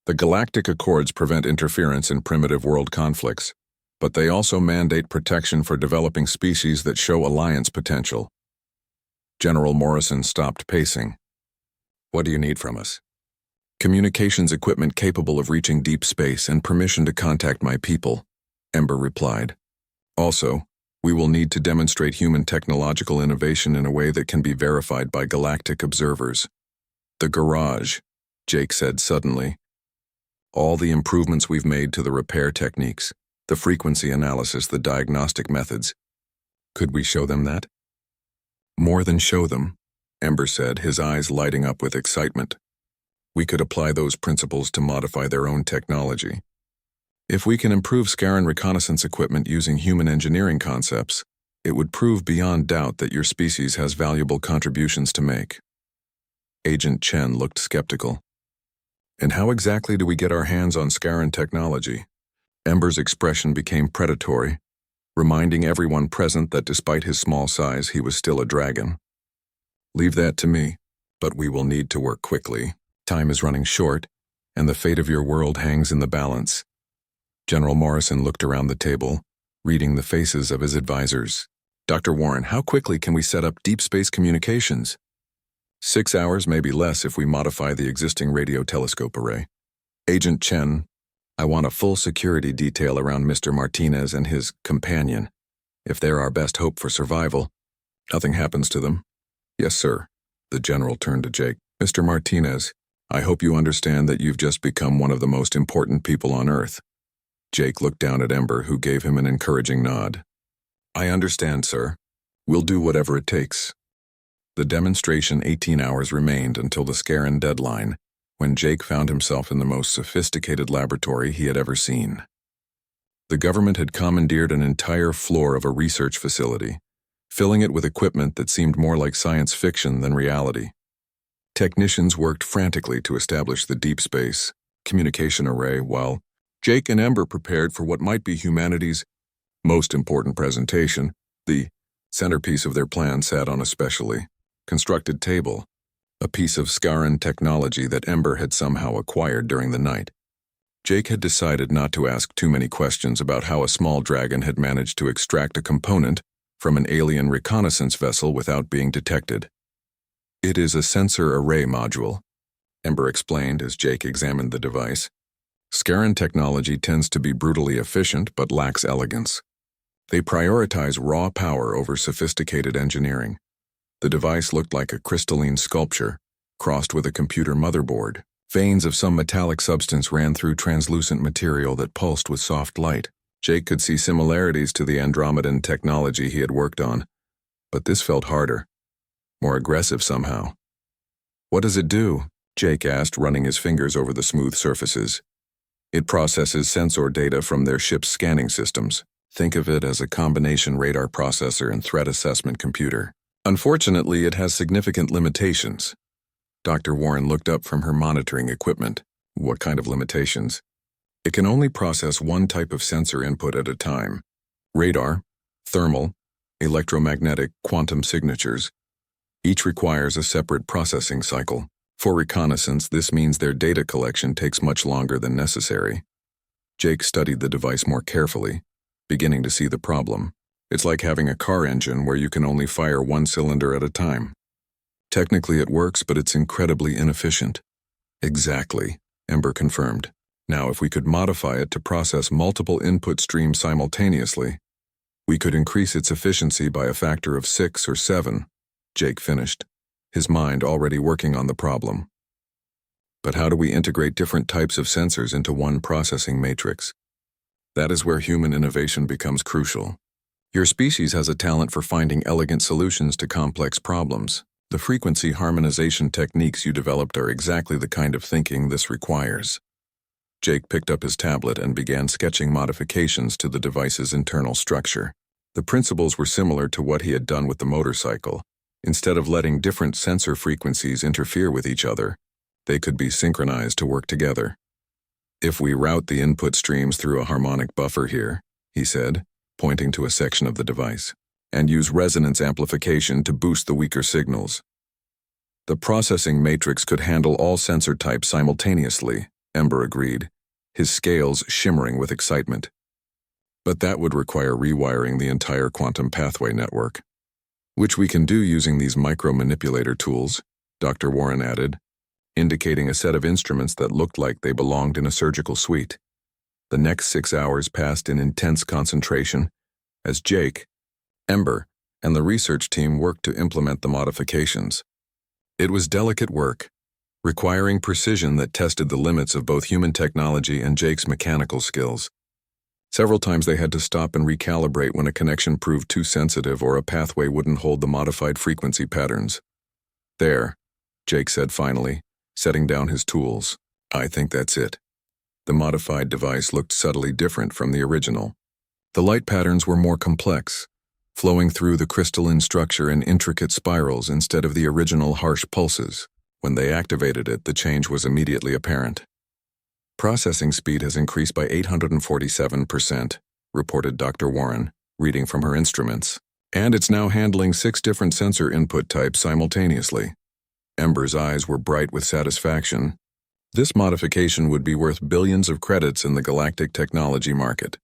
The Galactic Accords prevent interference in primitive world conflicts, but they also mandate protection for developing species that show alliance potential. General Morrison stopped pacing. What do you need from us? Communications equipment capable of reaching deep space and permission to contact my people, Ember replied. Also, we will need to demonstrate human technological innovation in a way that can be verified by galactic observers. The garage, Jake said suddenly. All the improvements we've made to the repair techniques, the frequency analysis, the diagnostic methods. Could we show them that? More than show them, Ember said, his eyes lighting up with excitement. We could apply those principles to modify their own technology. If we can improve Scaran reconnaissance equipment using human engineering concepts, it would prove beyond doubt that your species has valuable contributions to make. Agent Chen looked skeptical. And how exactly do we get our hands on Scaran technology? Ember's expression became predatory, reminding everyone present that despite his small size, he was still a dragon. Leave that to me, but we will need to work quickly. Time is running short, and the fate of your world hangs in the balance. General Morrison looked around the table, reading the faces of his advisors. Dr. Warren, how quickly can we set up deep space communications? 6 hours, maybe less if we modify the existing radio telescope array. Agent Chen, I want a full security detail around Mr. Martinez and his companion. If they're our best hope for survival, nothing happens to them. Yes, sir. The general turned to Jake. Mr. Martinez, I hope you understand that you've just become one of the most important people on Earth. Jake looked down at Ember, who gave him an encouraging nod. I understand, sir. We'll do whatever it takes. The demonstration 18 hours remained until the Scaran deadline, when Jake found himself in the most sophisticated laboratory he had ever seen. The government had commandeered an entire floor of a research facility, filling it with equipment that seemed more like science fiction than reality. Technicians worked frantically to establish the deep space communication array while Jake and Ember prepared for what might be humanity's most important presentation. The centerpiece of their plan sat on a specially constructed table, a piece of Scaran technology that Ember had somehow acquired during the night. Jake had decided not to ask too many questions about how a small dragon had managed to extract a component from an alien reconnaissance vessel without being detected. "It is a sensor array module," Ember explained as Jake examined the device. "Scaran technology tends to be brutally efficient but lacks elegance. They prioritize raw power over sophisticated engineering. The device looked like a crystalline sculpture, crossed with a computer motherboard. Veins of some metallic substance ran through translucent material that pulsed with soft light. Jake could see similarities to the Andromedan technology he had worked on, but this felt harder, more aggressive somehow. "What does it do?" Jake asked, running his fingers over the smooth surfaces. "It processes sensor data from their ship's scanning systems. Think of it as a combination radar processor and threat assessment computer. Unfortunately, it has significant limitations." Dr. Warren looked up from her monitoring equipment. "What kind of limitations?" "It can only process one type of sensor input at a time. Radar, thermal, electromagnetic, quantum signatures. Each requires a separate processing cycle. For reconnaissance, this means their data collection takes much longer than necessary." Jake studied the device more carefully, beginning to see the problem. "It's like having a car engine where you can only fire one cylinder at a time. Technically it works, but it's incredibly inefficient." "Exactly," Ember confirmed. "Now, if we could modify it to process multiple input streams simultaneously, we could increase its efficiency by a factor of 6 or 7, Jake finished, his mind already working on the problem. "But how do we integrate different types of sensors into one processing matrix? That is where human innovation becomes crucial. Your species has a talent for finding elegant solutions to complex problems. The frequency harmonization techniques you developed are exactly the kind of thinking this requires." Jake picked up his tablet and began sketching modifications to the device's internal structure. The principles were similar to what he had done with the motorcycle. Instead of letting different sensor frequencies interfere with each other, they could be synchronized to work together. "If we route the input streams through a harmonic buffer here," he said, pointing to a section of the device, "and use resonance amplification to boost the weaker signals, the processing matrix could handle all sensor types simultaneously," Ember agreed, his scales shimmering with excitement. "But that would require rewiring the entire quantum pathway network, which we can do using these micro-manipulator tools," Dr. Warren added, indicating a set of instruments that looked like they belonged in a surgical suite. The next 6 hours passed in intense concentration as Jake, Ember, and the research team worked to implement the modifications. It was delicate work, requiring precision that tested the limits of both human technology and Jake's mechanical skills. Several times they had to stop and recalibrate when a connection proved too sensitive or a pathway wouldn't hold the modified frequency patterns. "There," Jake said finally, setting down his tools. "I think that's it." The modified device looked subtly different from the original. The light patterns were more complex, flowing through the crystalline structure in intricate spirals instead of the original harsh pulses. When they activated it, the change was immediately apparent. "Processing speed has increased by 847%, reported Dr. Warren, reading from her instruments. "And it's now handling 6 different sensor input types simultaneously." Ember's eyes were bright with satisfaction. This modification would be worth billions of credits in the galactic technology market.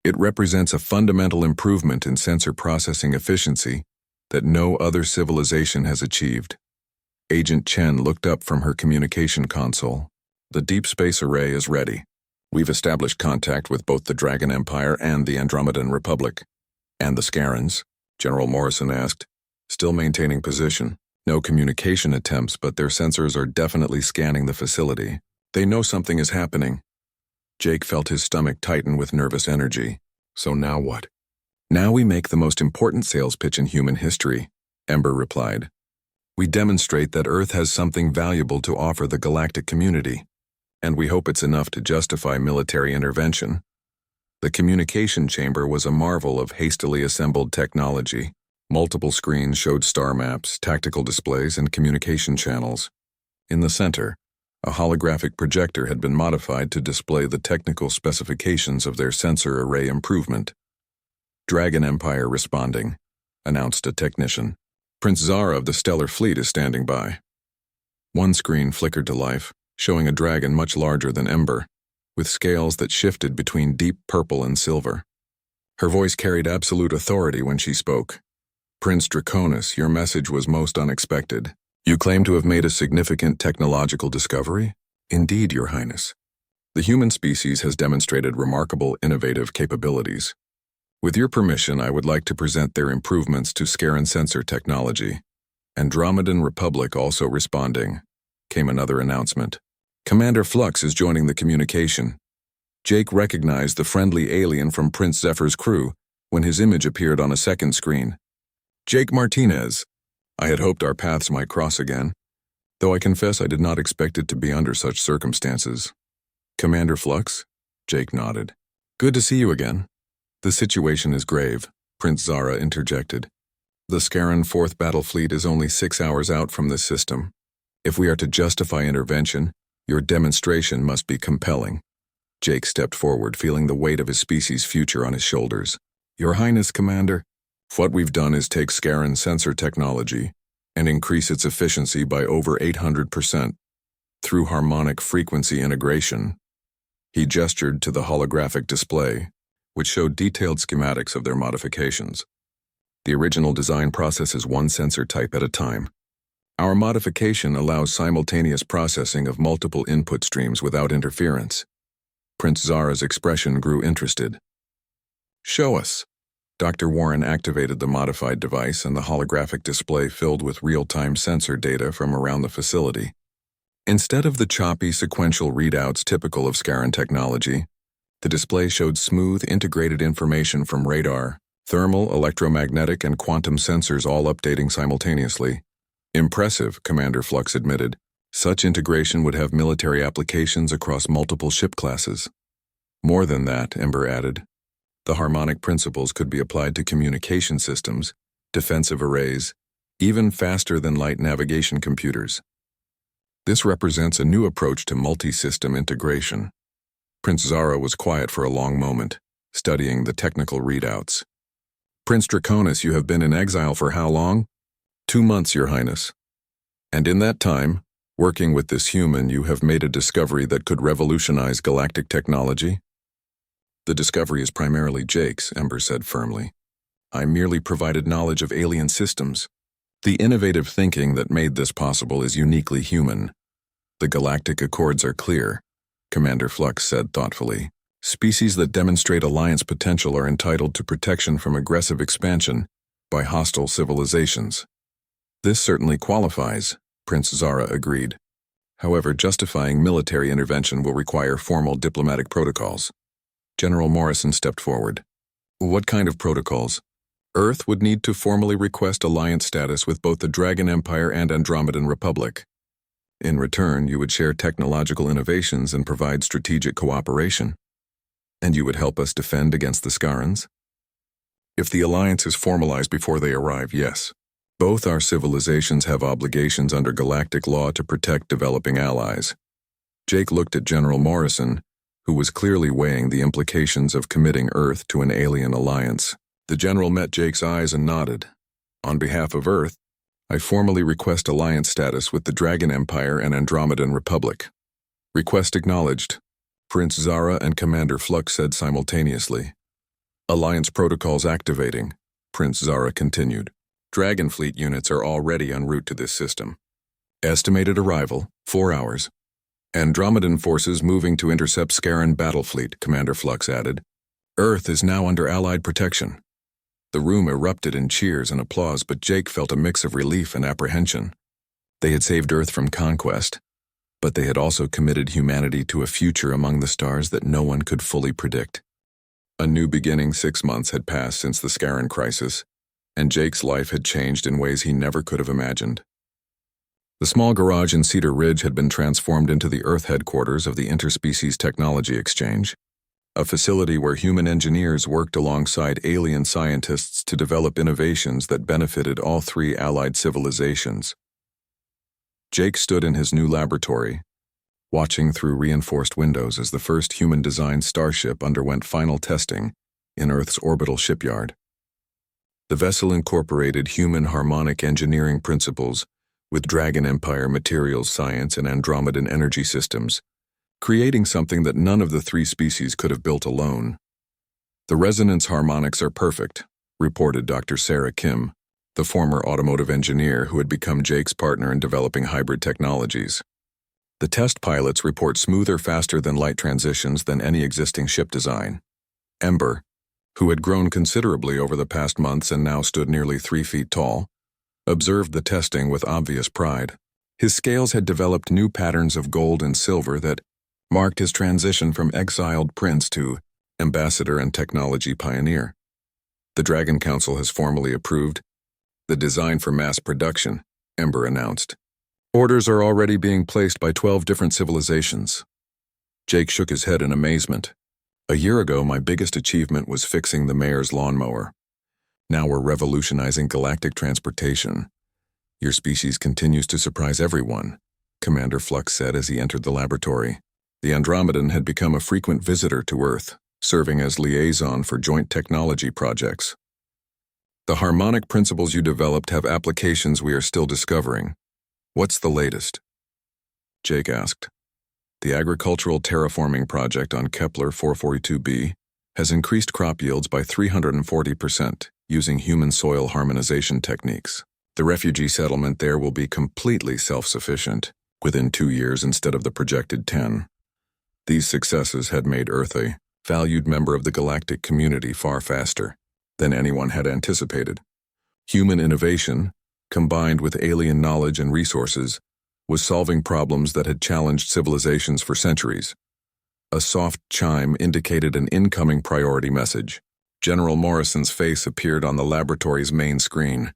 It represents a fundamental improvement in sensor processing efficiency that no other civilization has achieved. Agent Chen looked up from her communication console. "The deep space array is ready. We've established contact with both the Dragon Empire and the Andromedan Republic." "And the Scarans?" General Morrison asked, still maintaining position. "No communication attempts, but their sensors are definitely scanning the facility. They know something is happening." Jake felt his stomach tighten with nervous energy. "So now what?" "Now we make the most important sales pitch in human history," Ember replied. We demonstrate that Earth has something valuable to offer the galactic community, and we hope it's enough to justify military intervention. The communication chamber was a marvel of hastily assembled technology. Multiple screens showed star maps, tactical displays, and communication channels. In the center, a holographic projector had been modified to display the technical specifications of their sensor array improvement. "Dragon Empire responding," announced a technician. "Prince Zara of the Stellar Fleet is standing by." One screen flickered to life, showing a dragon much larger than Ember, with scales that shifted between deep purple and silver. Her voice carried absolute authority when she spoke. "Prince Draconis, your message was most unexpected. You claim to have made a significant technological discovery?" "Indeed, Your Highness. The human species has demonstrated remarkable innovative capabilities. With your permission, I would like to present their improvements to Scaran sensor technology." "Andromedan Republic also responding," came another announcement. "Commander Flux is joining the communication." Jake recognized the friendly alien from Prince Zephyr's crew when his image appeared on a second screen. "Jake Martinez. I had hoped our paths might cross again, though I confess I did not expect it to be under such circumstances." "Commander Flux?" Jake nodded. "Good to see you again." "The situation is grave," Prince Zara interjected. "The Scaran 4th Battle Fleet is only 6 hours out from this system. If we are to justify intervention, your demonstration must be compelling." Jake stepped forward, feeling the weight of his species' future on his shoulders. "Your Highness, Commander, what we've done is take Scaran sensor technology and increase its efficiency by over 800% through harmonic frequency integration." He gestured to the holographic display, which showed detailed schematics of their modifications. "The original design processes one sensor type at a time. Our modification allows simultaneous processing of multiple input streams without interference." Prince Zara's expression grew interested. "Show us." Dr. Warren activated the modified device, and the holographic display filled with real-time sensor data from around the facility. Instead of the choppy sequential readouts typical of Scaran technology, the display showed smooth, integrated information from radar, thermal, electromagnetic, and quantum sensors all updating simultaneously. "Impressive," Commander Flux admitted. "Such integration would have military applications across multiple ship classes." "More than that," Ember added. "The harmonic principles could be applied to communication systems, defensive arrays, even faster than light navigation computers. This represents a new approach to multi-system integration." Prince Zara was quiet for a long moment, studying the technical readouts. "Prince Draconis, you have been in exile for how long?" 2 months, Your Highness. "And in that time, working with this human, you have made a discovery that could revolutionize galactic technology?" "The discovery is primarily Jake's," Ember said firmly. "I merely provided knowledge of alien systems. The innovative thinking that made this possible is uniquely human. The galactic accords are clear," Commander Flux said thoughtfully. "Species that demonstrate alliance potential are entitled to protection from aggressive expansion by hostile civilizations." "This certainly qualifies," Prince Zara agreed. "However, justifying military intervention will require formal diplomatic protocols." General Morrison stepped forward. "What kind of protocols?" "Earth would need to formally request alliance status with both the Dragon Empire and Andromedan Republic. In return, you would share technological innovations and provide strategic cooperation. And you would help us defend against the Scarans?" "If the alliance is formalized before they arrive, yes. Both our civilizations have obligations under galactic law to protect developing allies." Jake looked at General Morrison, who was clearly weighing the implications of committing Earth to an alien alliance. The general met Jake's eyes and nodded. "On behalf of Earth, I formally request alliance status with the Dragon Empire and Andromedan Republic." "Request acknowledged," Prince Zara and Commander Flux said simultaneously. "Alliance protocols activating," Prince Zara continued. "Dragon Fleet units are already en route to this system. Estimated arrival, 4 hours. Andromedan forces moving to intercept Scaran battle fleet," Commander Flux added. "Earth is now under Allied protection." The room erupted in cheers and applause, but Jake felt a mix of relief and apprehension. They had saved Earth from conquest, but they had also committed humanity to a future among the stars that no one could fully predict. A new beginning. 6 months had passed since the Scaran crisis, and Jake's life had changed in ways he never could have imagined. The small garage in Cedar Ridge had been transformed into the Earth headquarters of the Interspecies Technology Exchange, a facility where human engineers worked alongside alien scientists to develop innovations that benefited all three allied civilizations. Jake stood in his new laboratory, watching through reinforced windows as the first human-designed starship underwent final testing in Earth's orbital shipyard. The vessel incorporated human harmonic engineering principles with Dragon Empire materials science and Andromedan energy systems, creating something that none of the three species could have built alone. "The resonance harmonics are perfect," reported Dr. Sarah Kim, the former automotive engineer who had become Jake's partner in developing hybrid technologies. "The test pilots report smoother, faster-than-light transitions than any existing ship design." Ember, who had grown considerably over the past months and now stood nearly 3 feet tall, observed the testing with obvious pride. His scales had developed new patterns of gold and silver that marked his transition from exiled prince to ambassador and technology pioneer. "The Dragon Council has formally approved the design for mass production," Ember announced. "Orders are already being placed by 12 different civilizations." Jake shook his head in amazement. "A year ago, my biggest achievement was fixing the mayor's lawnmower. Now we're revolutionizing galactic transportation. Your species continues to surprise everyone," Commander Flux said as he entered the laboratory. The Andromedan had become a frequent visitor to Earth, serving as liaison for joint technology projects. "The harmonic principles you developed have applications we are still discovering. What's the latest?" Jake asked. "The agricultural terraforming project on Kepler 442b has increased crop yields by 340% using human soil harmonization techniques. The refugee settlement there will be completely self-sufficient within 2 years instead of the projected 10. These successes had made Earth a valued member of the galactic community far faster than anyone had anticipated. Human innovation, combined with alien knowledge and resources, was solving problems that had challenged civilizations for centuries." A soft chime indicated an incoming priority message. General Morrison's face appeared on the laboratory's main screen.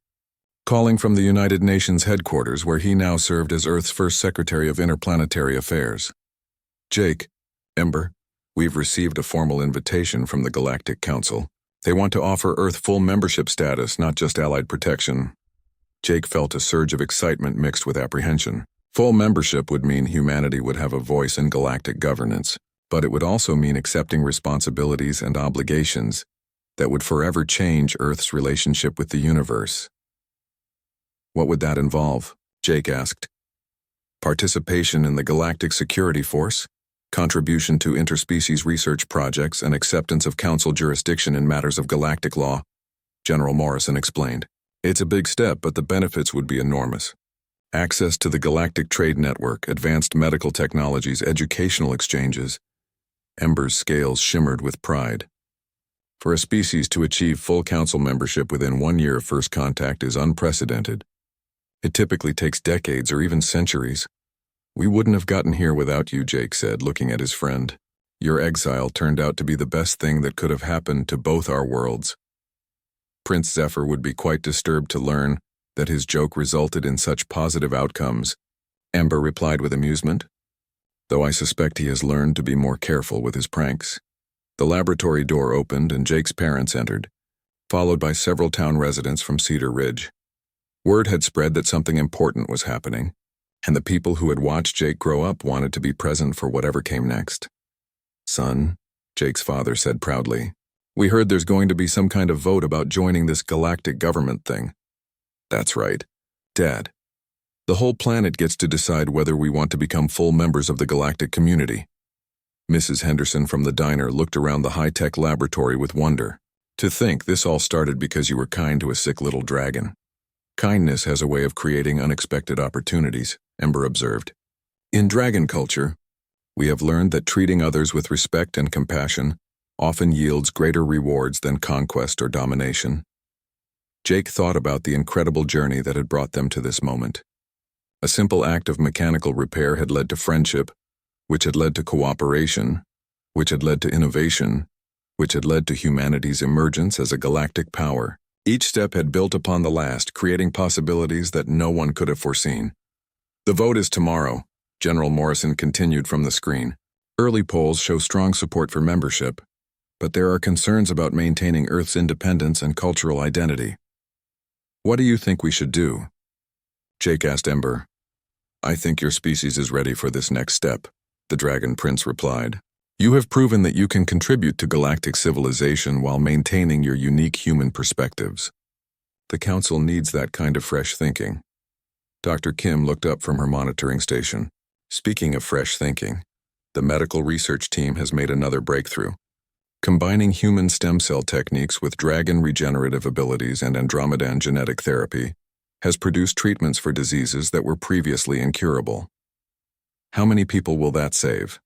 Calling from the United Nations headquarters, where he now served as Earth's first Secretary of Interplanetary Affairs. "Jake, Ember, we've received a formal invitation from the Galactic Council. They want to offer Earth full membership status, not just allied protection." Jake felt a surge of excitement mixed with apprehension. Full membership would mean humanity would have a voice in galactic governance, but it would also mean accepting responsibilities and obligations that would forever change Earth's relationship with the universe. "What would that involve?" Jake asked. "Participation in the Galactic Security Force, contribution to interspecies research projects, and acceptance of Council jurisdiction in matters of galactic law," General Morrison explained. "It's a big step, but the benefits would be enormous. Access to the Galactic Trade Network, advanced medical technologies, educational exchanges." Ember's scales shimmered with pride. "For a species to achieve full Council membership within 1 year of first contact is unprecedented. It typically takes decades or even centuries. We wouldn't have gotten here without you," Jake said, looking at his friend. "Your exile turned out to be the best thing that could have happened to both our worlds." Prince Zephyr would be quite disturbed to learn that his joke resulted in such positive outcomes, Ember replied with amusement. "Though I suspect he has learned to be more careful with his pranks." The laboratory door opened and Jake's parents entered, followed by several town residents from Cedar Ridge. Word had spread that something important was happening, and the people who had watched Jake grow up wanted to be present for whatever came next. "Son," Jake's father said proudly, "we heard there's going to be some kind of vote about joining this galactic government thing." "That's right, Dad. The whole planet gets to decide whether we want to become full members of the galactic community." Mrs. Henderson from the diner looked around the high-tech laboratory with wonder. "To think this all started because you were kind to a sick little dragon." "Kindness has a way of creating unexpected opportunities," Ember observed. "In dragon culture, we have learned that treating others with respect and compassion often yields greater rewards than conquest or domination." Jake thought about the incredible journey that had brought them to this moment. A simple act of mechanical repair had led to friendship, which had led to cooperation, which had led to innovation, which had led to humanity's emergence as a galactic power. Each step had built upon the last, creating possibilities that no one could have foreseen. The vote is tomorrow, General Morrison continued from the screen. Early polls show strong support for membership, but there are concerns about maintaining Earth's independence and cultural identity. What do you think we should do? Jake asked Ember. I think your species is ready for this next step, the Dragon Prince replied. You have proven that you can contribute to galactic civilization while maintaining your unique human perspectives. The Council needs that kind of fresh thinking. Dr. Kim looked up from her monitoring station. Speaking of fresh thinking, the medical research team has made another breakthrough. Combining human stem cell techniques with dragon regenerative abilities and Andromedan genetic therapy has produced treatments for diseases that were previously incurable. How many people will that save?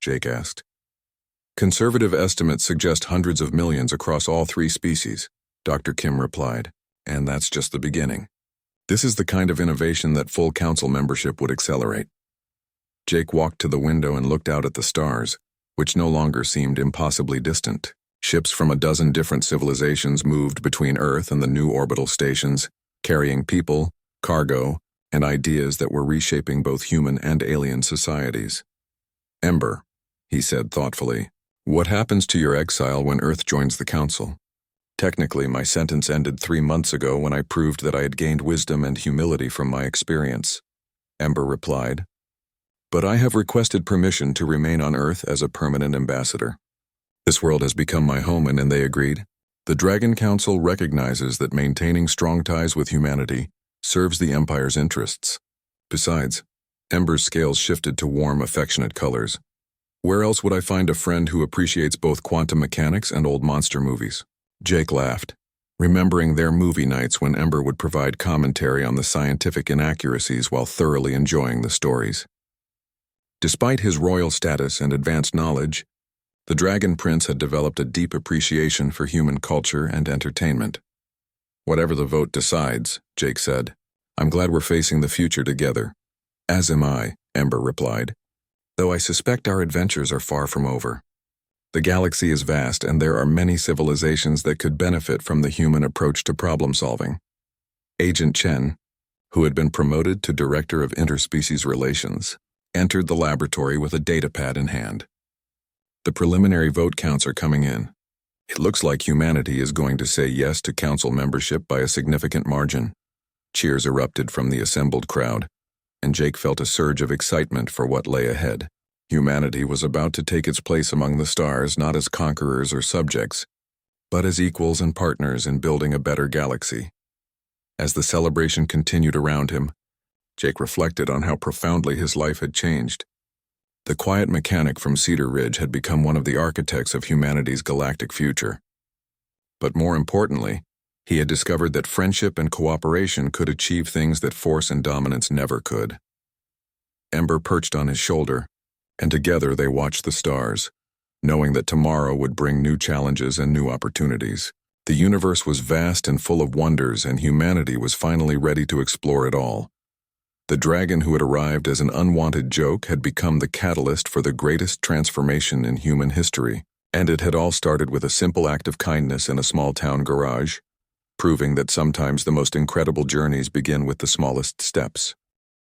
Jake asked. Conservative estimates suggest hundreds of millions across all three species, Dr. Kim replied, and that's just the beginning. This is the kind of innovation that full council membership would accelerate. Jake walked to the window and looked out at the stars, which no longer seemed impossibly distant. Ships from a dozen different civilizations moved between Earth and the new orbital stations, carrying people, cargo, and ideas that were reshaping both human and alien societies. Ember, he said thoughtfully, what happens to your exile when Earth joins the Council? Technically, my sentence ended 3 months ago when I proved that I had gained wisdom and humility from my experience, Ember replied. But I have requested permission to remain on Earth as a permanent ambassador. This world has become my home, and they agreed. The Dragon Council recognizes that maintaining strong ties with humanity serves the Empire's interests. Besides, Ember's scales shifted to warm, affectionate colors. Where else would I find a friend who appreciates both quantum mechanics and old monster movies? Jake laughed, remembering their movie nights when Ember would provide commentary on the scientific inaccuracies while thoroughly enjoying the stories. Despite his royal status and advanced knowledge, the Dragon Prince had developed a deep appreciation for human culture and entertainment. Whatever the vote decides, Jake said, I'm glad we're facing the future together. As am I, Ember replied, though I suspect our adventures are far from over. The galaxy is vast, and there are many civilizations that could benefit from the human approach to problem solving. Agent Chen, who had been promoted to Director of Interspecies Relations, entered the laboratory with a datapad in hand. The preliminary vote counts are coming in. It looks like humanity is going to say yes to council membership by a significant margin. Cheers erupted from the assembled crowd, and Jake felt a surge of excitement for what lay ahead. Humanity was about to take its place among the stars not as conquerors or subjects, but as equals and partners in building a better galaxy. As the celebration continued around him, Jake reflected on how profoundly his life had changed. The quiet mechanic from Cedar Ridge had become one of the architects of humanity's galactic future. But more importantly, he had discovered that friendship and cooperation could achieve things that force and dominance never could. Ember perched on his shoulder, and together they watched the stars, knowing that tomorrow would bring new challenges and new opportunities. The universe was vast and full of wonders, and humanity was finally ready to explore it all. The dragon who had arrived as an unwanted joke had become the catalyst for the greatest transformation in human history, and it had all started with a simple act of kindness in a small-town garage, proving that sometimes the most incredible journeys begin with the smallest steps.